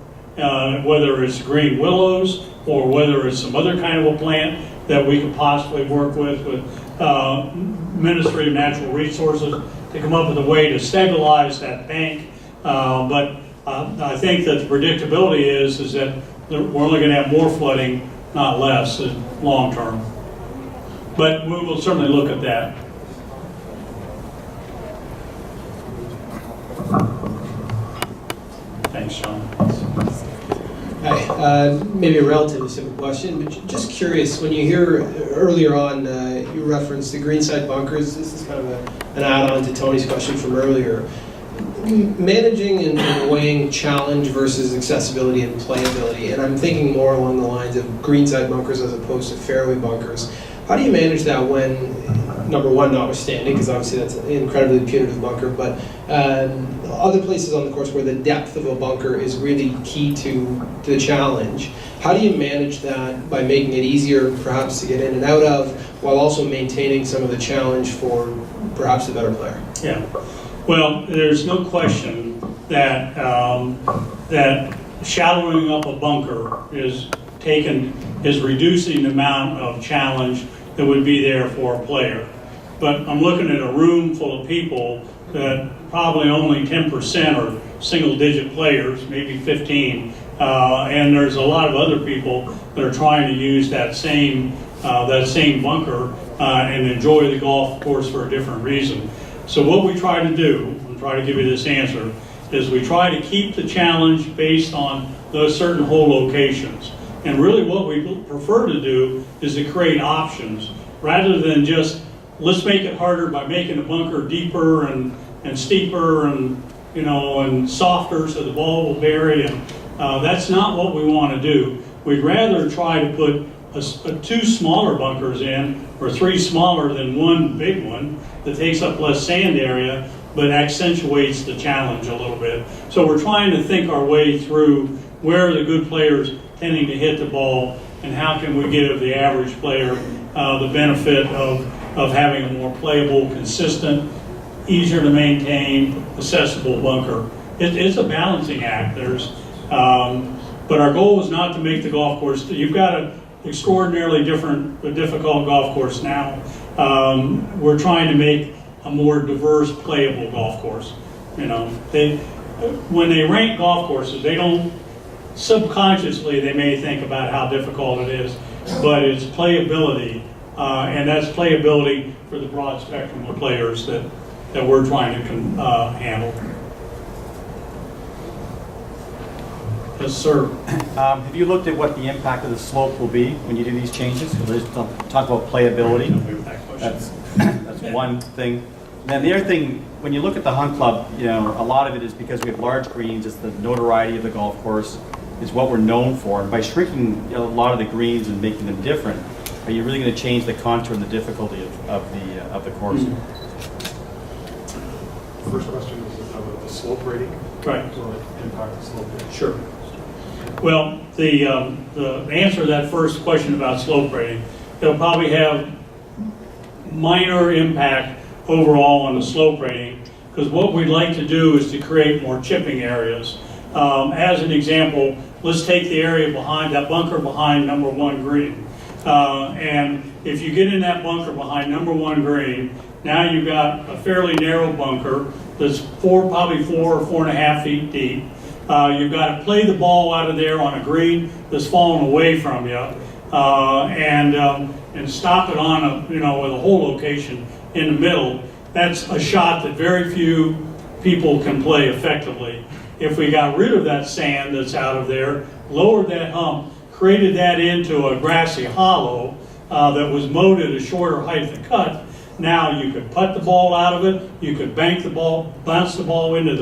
Whether it's green willows or whether it's some other kind of a plant that we could possibly work with Ministry of Natural Resources to come up with a way to stabilize that bank. But I think that the predictability is that we're only going to have more flooding, not less, long term. But we will certainly look at that. Thanks, Sean. Hi, maybe a relatively simple question, but just curious, when you hear earlier on, you referenced the greenside bunkers. This is kind of an add-on to Tony's question from earlier. Managing and weighing challenge versus accessibility and playability, and I'm thinking more along the lines of greenside bunkers as opposed to fairway bunkers. How do you manage that when, number one, notwithstanding, because obviously that's an incredibly punitive bunker, but other places on the course where the depth of a bunker is really key to the challenge? How do you manage that by making it easier perhaps to get in and out of, while also maintaining some of the challenge for perhaps the better player? Yeah. Well, there's no question that that shallowing up a bunker is reducing the amount of challenge that would be there for a player. But I'm looking at a room full of people that probably only 10% are single-digit players, maybe 15, and there's a lot of other people that are trying to use that same bunker and enjoy the golf course for a different reason. So what we try to do, I'll try to give you this answer, is we try to keep the challenge based on those certain hole locations. And really what we prefer to do is to create options rather than just, let's make it harder by making the bunker deeper and steeper and, you know, and softer so the ball will bury. And that's not what we want to do. We'd rather try to put two smaller bunkers in, or three smaller than one big one that takes up less sand area, but accentuates the challenge a little bit. So we're trying to think our way through where are the good players tending to hit the ball, and how can we give the average player the benefit of having a more playable, consistent, easier to maintain, accessible bunker. It's a balancing act. But our goal is not to make the golf course. You've got an extraordinarily difficult golf course now. We're trying to make a more diverse, playable golf course. You know, when they rank golf courses, they don't subconsciously. They may think about how difficult it is, but it's playability, and that's playability for the broad spectrum of players that we're trying to handle. Yes, sir. Have you looked at what the impact of the slope will be when you do these changes? We'll just talk about playability. That's one thing. And then the other thing, when you look at the Hunt Club, you know, a lot of it is because we have large greens. It's the notoriety of the golf course. It's what we're known for. And by shrinking a lot of the greens and making them different, are you really going to change the contour and the difficulty of the course? First question is about the slope rating. Right. Will it impact the slope rating? Sure. Well, the answer to that first question about slope rating, it'll probably have minor impact overall on the slope rating, because what we'd like to do is to create more chipping areas. As an example, let's take the area behind that bunker behind number 1 green. And if you get in that bunker behind number 1 green, now you've got a fairly narrow bunker that's probably 4 or 4.5 feet deep. You've got to play the ball out of there on a green that's fallen away from you, and stop it on with a hole location in the middle. That's a shot that very few people can play effectively. If we got rid of that sand that's out of there, lowered that hump, created that into a grassy hollow that was mowed at a shorter height of cut, now you could putt the ball out of it, you could bank the ball, bounce the ball into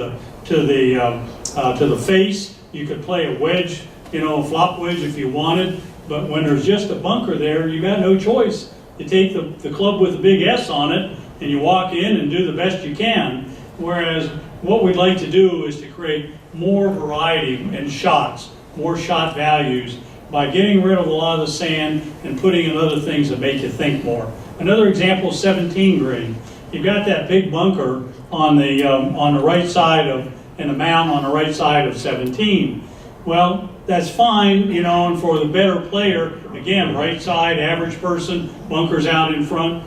to the face, you could play a wedge, a flop wedge if you wanted, but when there's just a bunker there, you got no choice. You take the club with a big S on it, and you walk in and do the best you can, whereas what we'd like to do is to create more variety in shots, more shot values, by getting rid of a lot of the sand and putting in other things that make you think more. Another example is 17 green. You've got that big bunker on the right side and a mound on the right side of 17. Well, that's fine, and for the better player, again, right side, average person, bunkers out in front.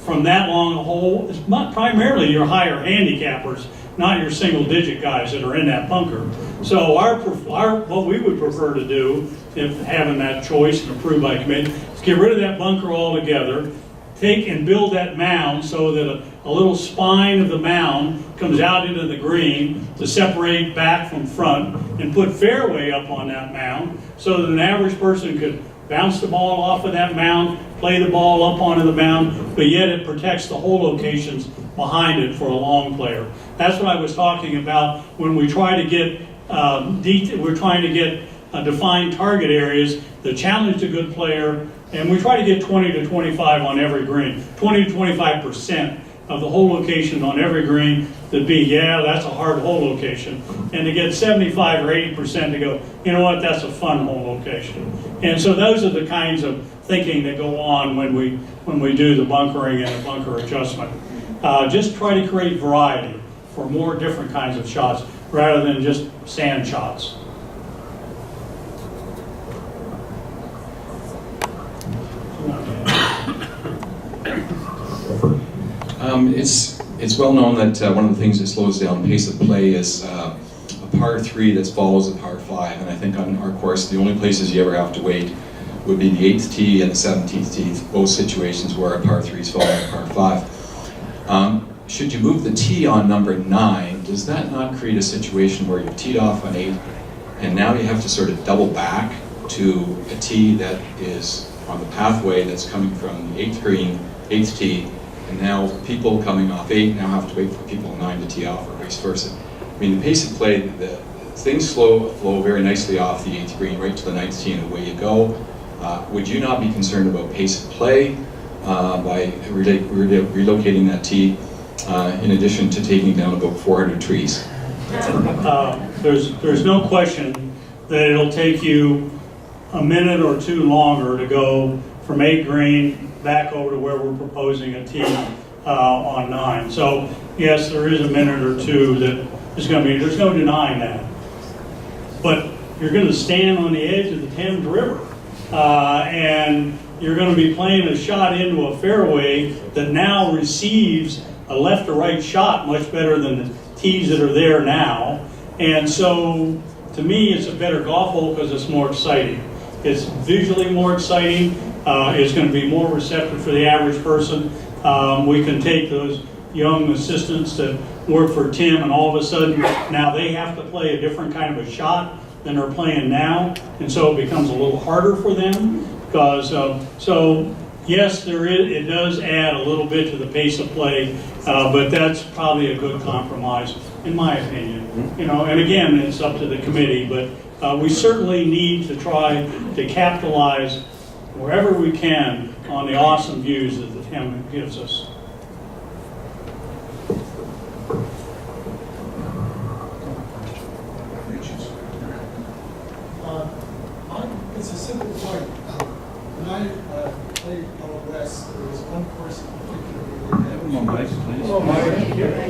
From that long a hole, it's not primarily your higher handicappers, not your single-digit guys that are in that bunker. So what we would prefer to do, if having that choice and approved by committee, is get rid of that bunker altogether, take and build that mound so that a little spine of the mound comes out into the green to separate back from front, and put fairway up on that mound so that an average person could bounce the ball off of that mound, play the ball up onto the mound, but yet it protects the hole locations behind it for a long player. That's what I was talking about when we try to get we're trying to get defined target areas that challenge the good player, and we try to get 20 to 25 on every green, 20 to 25% of the hole location on every green that'd be, yeah, that's a hard hole location, and to get 75 or 80% to go, you know what, that's a fun hole location. And so those are the kinds of thinking that go on when we do the bunkering and the bunker adjustment. Just try to create variety for more different kinds of shots rather than just sand shots. It's well known that one of the things that slows down pace of play is a par 3 that follows a par 5, and I think on our course the only places you ever have to wait would be the 8th tee and the 17th tee, both situations where a par 3 is following a par 5. Should you move the tee on number 9, does that not create a situation where you've teed off on 8 and now you have to sort of double back to a tee that is on the pathway that's coming from the 8th green, 8th tee, and now people coming off 8 now have to wait for people on 9 to tee off, or vice versa? I mean, the pace of play, things flow very nicely off the 8th green right to the 9th tee and away you go. Would you not be concerned about pace of play by relocating that tee in addition to taking down about 400 trees? There's no question that it'll take you a minute or two longer to go from 8 green back over to where we're proposing a tee on 9. So yes, there is a minute or two that is going to be, there's no denying that. But you're going to stand on the edge of the Thames River and you're going to be playing a shot into a fairway that now receives a left or right shot much better than the tees that are there now. And so to me, it's a better golf hole because it's more exciting. It's visually more exciting. It's going to be more receptive for the average person. We can take those young assistants that work for Tim and all of a sudden now they have to play a different kind of a shot than they're playing now. And so it becomes a little harder for them because, so yes, it does add a little bit to the pace of play, but that's probably a good compromise in my opinion. You know, and again, it's up to the committee, but we certainly need to try to capitalize wherever we can on the awesome views that the Thames gives us. It's a simple point. When I played out west, there was one course in particular.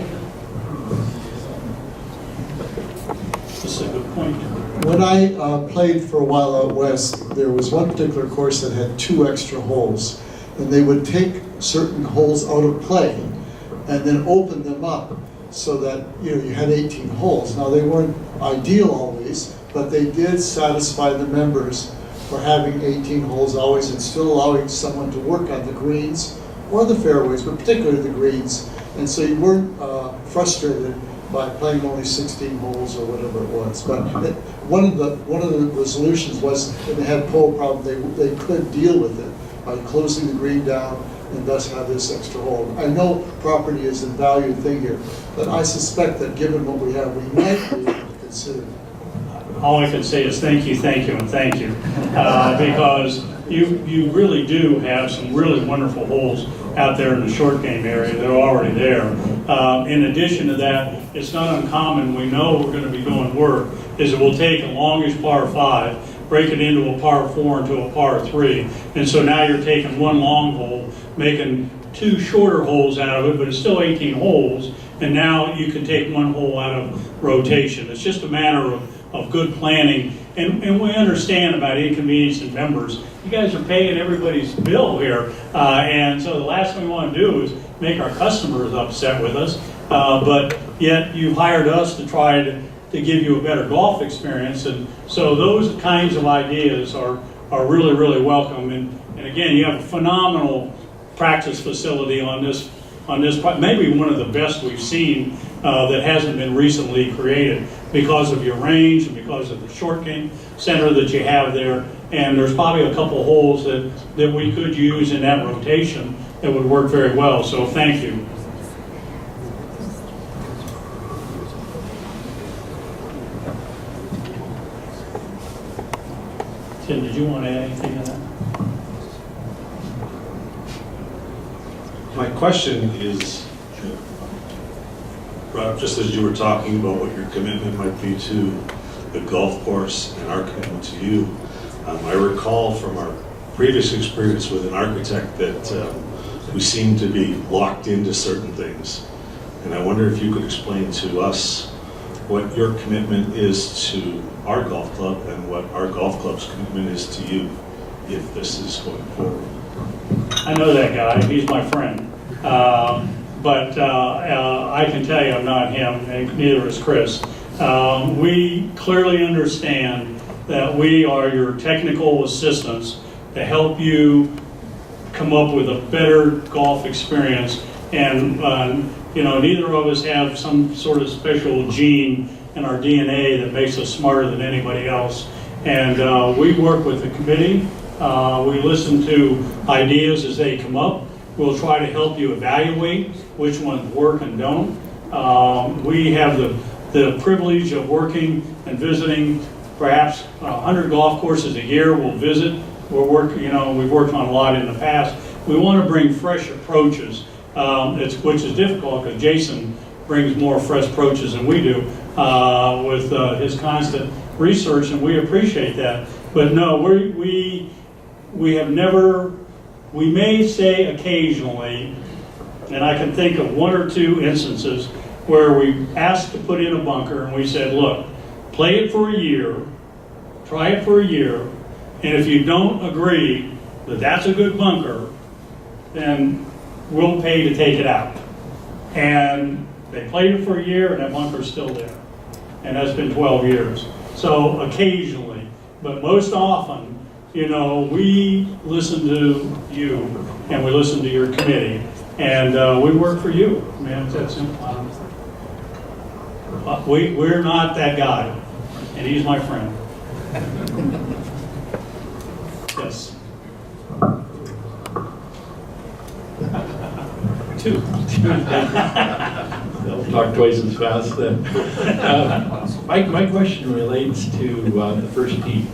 This is a good point. When I played for a while out west, there was one particular course that had 2 extra holes, and they would take certain holes out of play and then open them up so that you had 18 holes. Now they weren't ideal always, but they did satisfy the members for having 18 holes always and still allowing someone to work on the greens or the fairways, but particularly the greens. And so you weren't frustrated by playing only 16 holes or whatever it was. But one of the resolutions was if they had pole problem, they could deal with it by closing the green down and thus have this extra hole. I know property is a valued thing here, but I suspect that given what we have, we might be able to consider it. All I can say is thank you, and thank you. Because you really do have some really wonderful holes out there in the short game area that are already there. In addition to that, it's not uncommon, we know we're going to be doing work, is that we'll take a longish par 5, break it into a par 4 into a par 3. And so now you're taking one long hole, making 2 shorter holes out of it, but it's still 18 holes. And now you can take one hole out of rotation. It's just a matter of good planning. And we understand about inconvenience and members. You guys are paying everybody's bill here. And so the last thing we want to do is make our customers upset with us. But yet you hired us to try to give you a better golf experience. And so those kinds of ideas are really, really welcome. And again, you have a phenomenal practice facility on this, maybe one of the best we've seen that hasn't been recently created because of your range and because of the short game center that you have there. And there's probably a couple holes that we could use in that rotation that would work very well. So thank you. Tim, did you want to add anything to that? My question is, Rob, just as you were talking about what your commitment might be to the golf course and our commitment to you, I recall from our previous experience with an architect that we seem to be locked into certain things. And I wonder if you could explain to us what your commitment is to our golf club and what our golf club's commitment is to you if this is going forward. I know that guy, he's my friend. But I can tell you I'm not him, and neither is Chris. We clearly understand that we are your technical assistants to help you come up with a better golf experience. And neither of us have some sort of special gene in our DNA that makes us smarter than anybody else. And we work with the committee. We listen to ideas as they come up. We'll try to help you evaluate which ones work and don't. We have the privilege of working and visiting perhaps 100 golf courses a year. We'll visit. We've worked on a lot in the past. We want to bring fresh approaches, which is difficult because Jason brings more fresh approaches than we do with his constant research, and we appreciate that. But no, we have never. We may say occasionally, and I can think of one or two instances where we asked to put in a bunker and we said, look, play it for a year, try it for a year, and if you don't agree that that's a good bunker, then we'll pay to take it out. And they played it for a year and that bunker's still there. And that's been 12 years. So occasionally, but most often, we listen to you and we listen to your committee and we work for you. I mean, it's that simple. We're not that guy, and he's my friend. Yes. Two. They'll talk twice as fast then. My question relates to the first tee.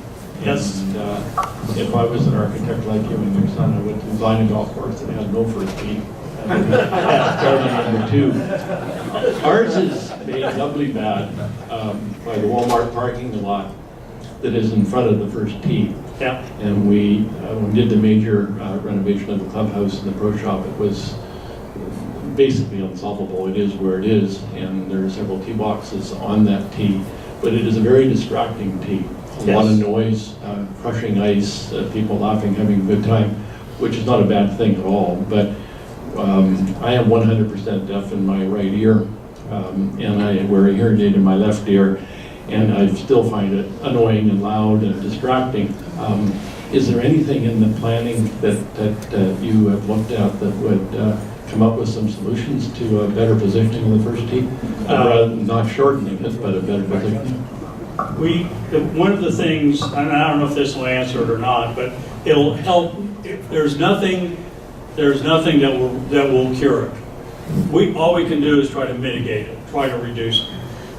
Yes. And if I was an architect like you and your son, I would design a golf course that had no first tee. Starting number 2. Ours is made doubly bad by the Walmart parking lot that is in front of the first tee. Yeah. And when we did the major renovation of the clubhouse and the pro shop, it was basically unsolvable. It is where it is, and there are several tee boxes on that tee, but it is a very distracting tee. A lot of noise, crushing ice, people laughing, having a good time, which is not a bad thing at all. But I am 100% deaf in my right ear, and I wear a hearing aid in my left ear, and I still find it annoying and loud and distracting. Is there anything in the planning that you have looked at that would come up with some solutions to a better positioning of the first tee? Rather than not shortening it, but a better positioning? One of the things, and I don't know if this will answer it or not, but it'll help. There's nothing that will cure it. All we can do is try to mitigate it, try to reduce it.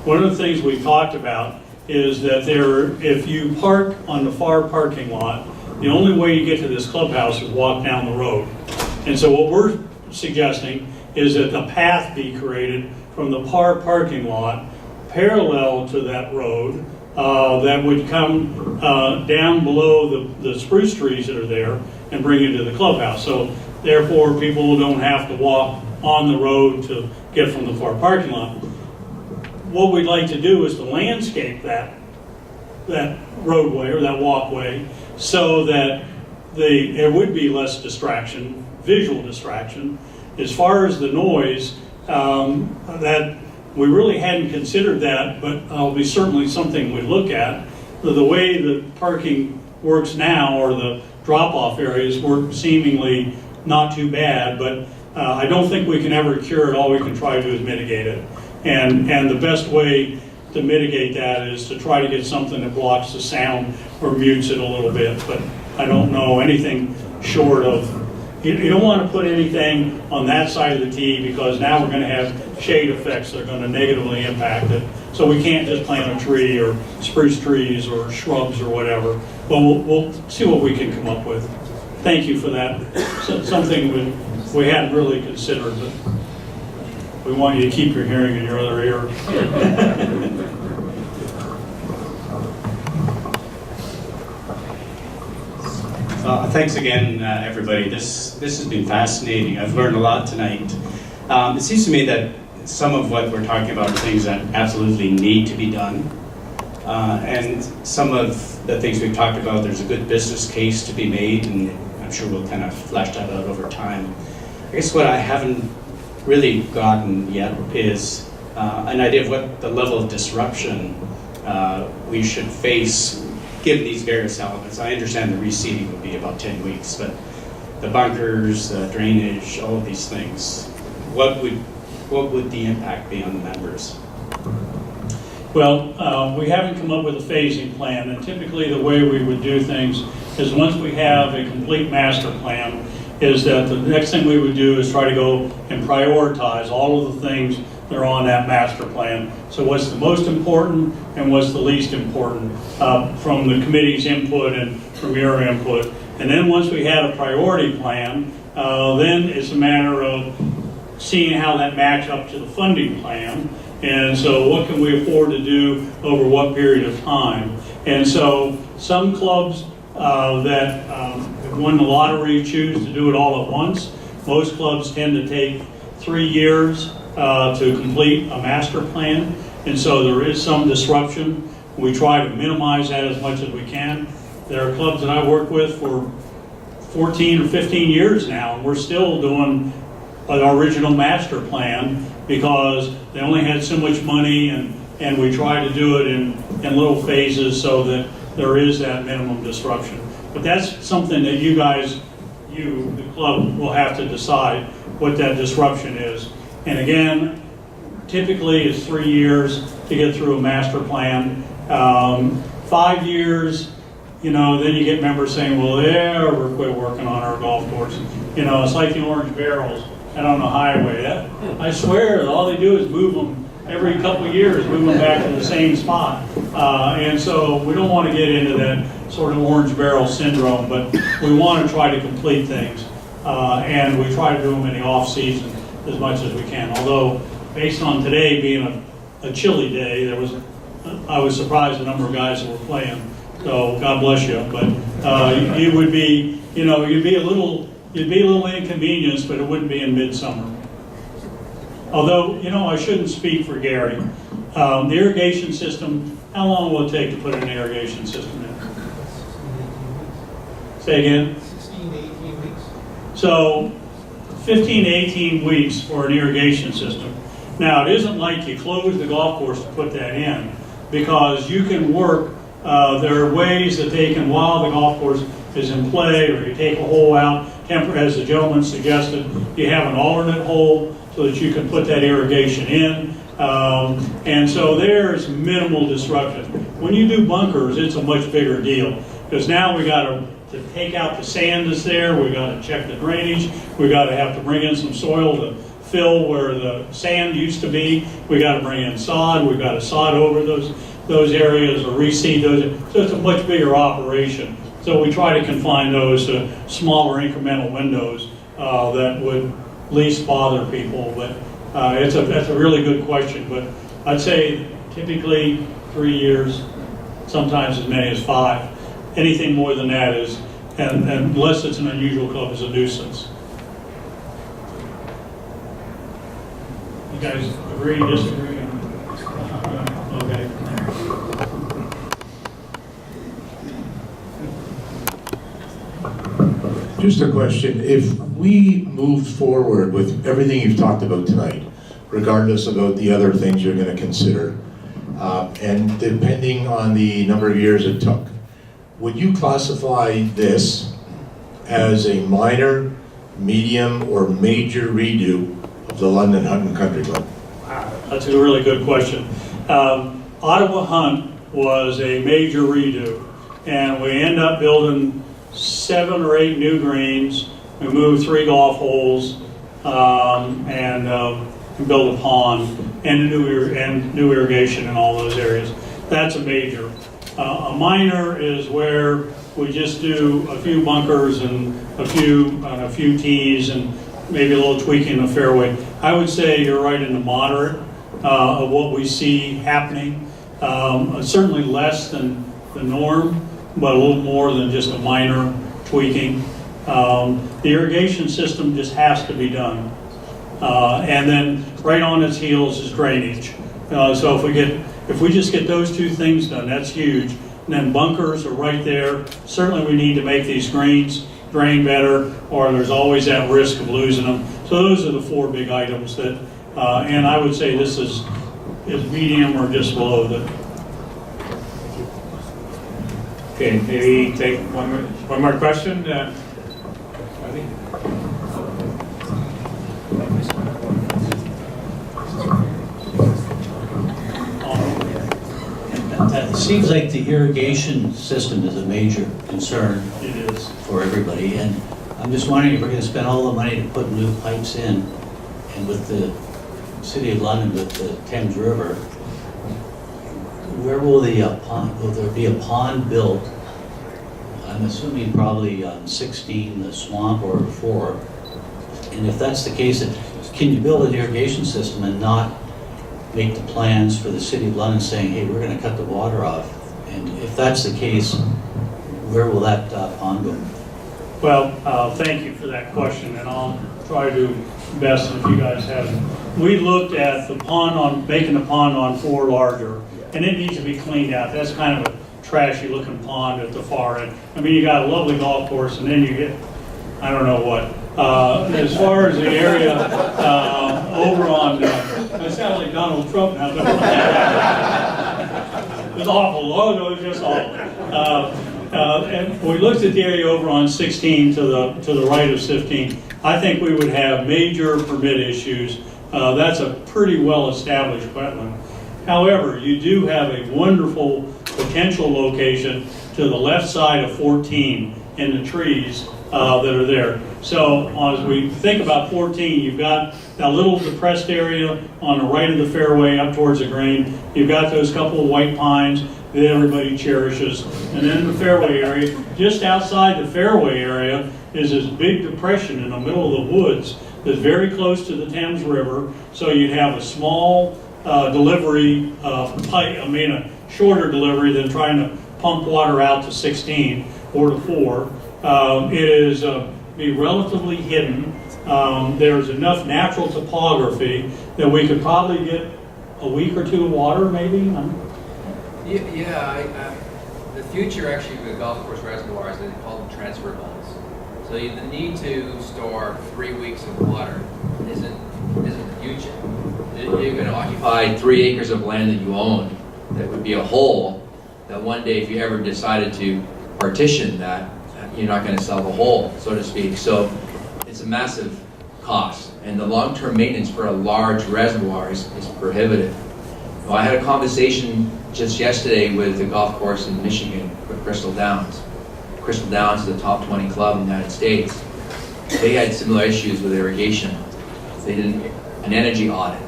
One of the things we talked about is that if you park on the far parking lot, the only way you get to this clubhouse is walk down the road. And so what we're suggesting is that the path be created from the far parking lot parallel to that road that would come down below the spruce trees that are there and bring you to the clubhouse. So therefore, people don't have to walk on the road to get from the far parking lot. What we'd like to do is to landscape that roadway or that walkway so that there would be less distraction, visual distraction. As far as the noise, that we really hadn't considered that, but it'll be certainly something we look at. The way the parking works now, or the drop-off areas, work seemingly not too bad, but I don't think we can ever cure it. All we can try to do is mitigate it. And the best way to mitigate that is to try to get something that blocks the sound or mutes it a little bit. But I don't know anything short of, you don't want to put anything on that side of the tee because now we're going to have shade effects that are going to negatively impact it. So we can't just plant a tree or spruce trees or shrubs or whatever. But we'll see what we can come up with. Thank you for that. Something we hadn't really considered, but we want you to keep your hearing in your other ear. Thanks again, everybody. This has been fascinating. I've learned a lot tonight. It seems to me that some of what we're talking about are things that absolutely need to be done. And some of the things we've talked about, there's a good business case to be made, and I'm sure we'll kind of flesh that out over time. I guess what I haven't really gotten yet is an idea of what the level of disruption we should face given these various elements. I understand the reseeding would be about 10 weeks, but the bunkers, the drainage, all of these things, what would the impact be on the members? Well, we haven't come up with a phasing plan, and typically the way we would do things is once we have a complete master plan, is that the next thing we would do is try to go and prioritize all of the things that are on that master plan. So what's the most important and what's the least important from the committee's input and from your input. And then once we had a priority plan, then it's a matter of seeing how that match up to the funding plan. And so what can we afford to do over what period of time? And so some clubs that have won the lottery choose to do it all at once. Most clubs tend to take 3 years to complete a master plan. And so there is some disruption. We try to minimize that as much as we can. There are clubs that I work with for 14 or 15 years now, and we're still doing an original master plan because they only had so much money, and we try to do it in little phases so that there is that minimum disruption. But that's something that you guys, the club, will have to decide what that disruption is. And again, typically it's 3 years to get through a master plan. 5 years, then you get members saying, well, yeah, we're quit working on our golf course. It's like the orange barrels out on the highway. I swear, all they do is move them every couple of years, move them back to the same spot. And so we don't want to get into that sort of orange barrel syndrome, but we want to try to complete things. And we try to do them in the off season as much as we can. Although, based on today being a chilly day, I was surprised the number of guys that were playing. So God bless you. But you would be, you'd be a little inconvenienced, but it wouldn't be in midsummer. Although, I shouldn't speak for Gary. The irrigation system, how long will it take to put an irrigation system in? Say again? 16 to 18 weeks. So 15 to 18 weeks for an irrigation system. Now, it isn't like you close the golf course to put that in, because you can work, there are ways that they can, while the golf course is in play, or you take a hole out, as the gentleman suggested, you have an alternate hole so that you can put that irrigation in. And so there's minimal disruption. When you do bunkers, it's a much bigger deal, because now we got to take out the sand that's there, we got to check the drainage, we got to have to bring in some soil to fill where the sand used to be, we got to bring in sod, we got to sod over those areas or reseed those. So it's a much bigger operation. So we try to confine those to smaller incremental windows that would least bother people. But that's a really good question. But I'd say typically 3 years, sometimes as many as 5. Anything more than that is, and unless it's an unusual club, is a nuisance. You guys agree, disagree? Okay. Just a question. If we moved forward with everything you've talked about tonight, regardless about the other things you're going to consider, and depending on the number of years it took, would you classify this as a minor, medium, or major redo of the London Hunt and Country Club? That's a really good question. Ottawa Hunt was a major redo, and we end up building 7 or 8 new greens. We moved 3 golf holes, and built a pond and new irrigation in all those areas. That's a major. A minor is where we just do a few bunkers and a few tees and maybe a little tweaking in the fairway. I would say you're right in the moderate of what we see happening. Certainly less than the norm, but a little more than just a minor tweaking. The irrigation system just has to be done. And then right on its heels is drainage. So if we just get those 2 things done, that's huge. And then bunkers are right there. Certainly we need to make these greens drain better, or there's always that risk of losing them. So those are the 4 big items that, and I would say this is medium or just below that. Okay, maybe take one more question. Ravi? It seems like the irrigation system is a major concern It is. for everybody, and I'm just wondering if we're gonna spend all the money to put new pipes in, and with the City of London, with the Thames River, where will the pond, will there be a pond built? I'm assuming probably on 16, the swamp, or 4. And if that's the case, can you build an irrigation system and not make the plans for the City of London saying, hey, we're gonna cut the water off? And if that's the case, where will that pond go? Well, thank you for that question, and I'll try to best if you guys haven't. We looked at the pond making the pond on 4 larger, and it needs to be cleaned out. That's kind of a trashy looking pond at the far end. I mean, you got a lovely golf course, and then you get, I don't know what. As far as the area over on, I sound like Donald Trump now. It was awful. Oh, no, it was just awful. And we looked at the area over on 16 to the right of 15. I think we would have major permit issues. That's a pretty well-established wetland. However, you do have a wonderful potential location to the left side of 14 in the trees that are there. So as we think about 14, you've got that little depressed area on the right of the fairway up towards the green. You've got those couple of white pines that everybody cherishes. And then the fairway area, just outside the fairway area, is this big depression in the middle of the woods that's very close to the Thames River. So you'd have a small delivery pipe, a shorter delivery than trying to pump water out to 16 or to 4. It is be relatively hidden. There's enough natural topography that we could probably get a week or 2 of water, maybe. The future actually with golf course reservoirs, they call them transfer wells. So the need to store 3 weeks of water isn't the future. You're going to occupy 3 acres of land that you own that would be a hole that one day if you ever decided to partition that, you're not going to sell the hole, so to speak. So it's a massive cost, and the long-term maintenance for a large reservoir is prohibitive. Well, I had a conversation just yesterday with the golf course in Michigan, with Crystal Downs. Crystal Downs is a top 20 club in the United States. They had similar issues with irrigation. They did an energy audit.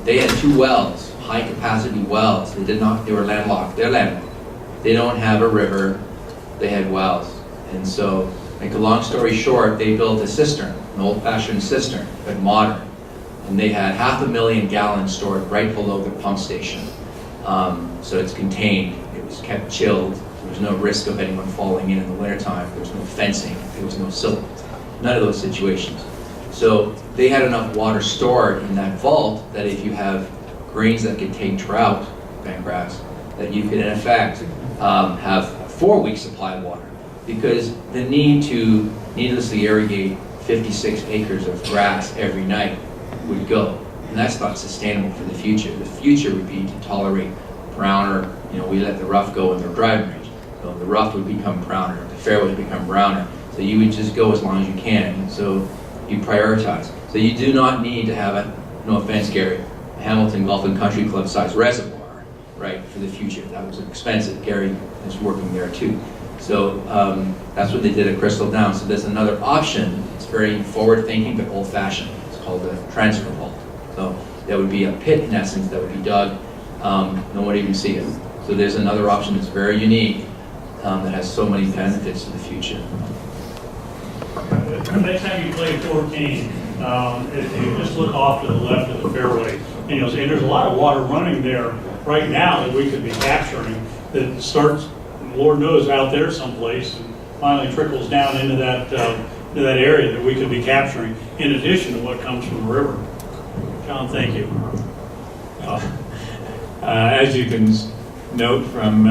They had 2 wells, high capacity wells. They were landlocked. They're landlocked. They don't have a river. They had wells. And so, make a long story short, they built a cistern, an old-fashioned cistern, but modern. And they had 500,000 gallons stored right below the pump station. So it's contained. It was kept chilled. There was no risk of anyone falling in the wintertime. There was no fencing. There was no silt. None of those situations. So they had enough water stored in that vault that if you have greens that contain trout, bent grass, that you could in effect have 4 weeks supply of water. Because the need to needlessly irrigate 56 acres of grass every night would go. And that's not sustainable for the future. The future would be to tolerate browner, we let the rough go in their driving range. So the rough would become browner, the fairway would become browner. So you would just go as long as you can. So you prioritize. So you do not need to have no offense, Gary, a Hamilton Golf and Country Club size reservoir, right, for the future. That was expensive. Gary is working there too. So that's what they did at Crystal Downs. So there's another option. It's very forward-thinking but old-fashioned. It's called a transfer vault. So there would be a pit, in essence, that would be dug. No one would even see it. So there's another option that's very unique that has so many benefits to the future. Next time you play 14, if you just look off to the left of the fairway, and you'll see there's a lot of water running there right now that we could be capturing that starts, Lord knows, out there someplace and finally trickles down into that area that we could be capturing in addition to what comes from the river. John, thank you. As you can note from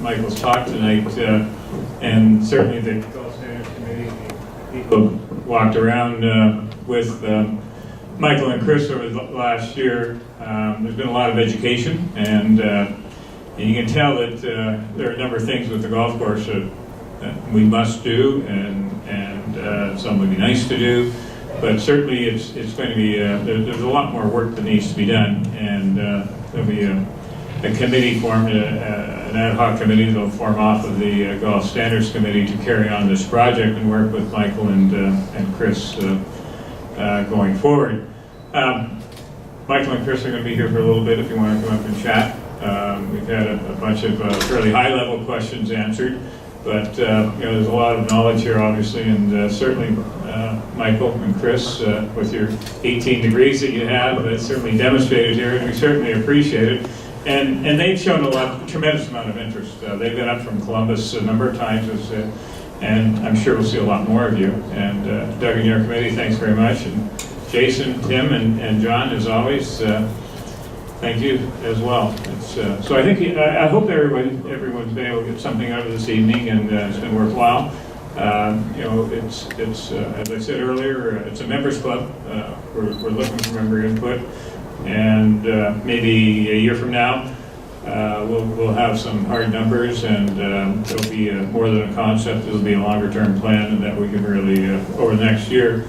Michael's talk tonight, and certainly the Golf Standards Committee, people walked around with Michael and Chris over the last year. There's been a lot of education, and And you can tell that there are a number of things with the golf course that we must do, and some would be nice to do, but certainly it's going to be, there's a lot more work that needs to be done, and there'll be a committee formed, an ad hoc committee that'll form off of the Golf Standards Committee to carry on this project and work with Michael and Chris going forward. Michael and Chris are going to be here for a little bit if you want to come up and chat. We've had a bunch of fairly high-level questions answered, but there's a lot of knowledge here, obviously, and certainly Michael and Chris, with your 18 degrees that you have, that's certainly demonstrated here, and we certainly appreciate it. And they've shown a tremendous amount of interest. They've been up from Columbus a number of times, and I'm sure we'll see a lot more of you. And Doug and your committee, thanks very much. And Jason, Tim, and John, as always, thank you as well. So I think I hope everyone's been able to get something out of this evening, and it's been worthwhile. It's as I said earlier, it's a members club. We're looking for member input, and maybe a year from now, we'll have some hard numbers, and it'll be more than a concept. It'll be a longer-term plan, and that we can really over the next year.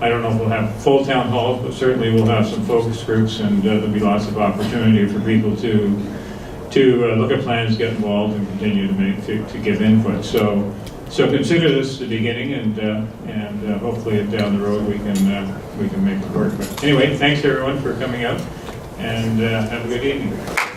I don't know if we'll have full town halls, but certainly we'll have some focus groups, and there'll be lots of opportunity for people to look at plans, get involved, and continue to give input. So consider this the beginning, and hopefully down the road we can make it work. But anyway, thanks everyone for coming out, and have a good evening.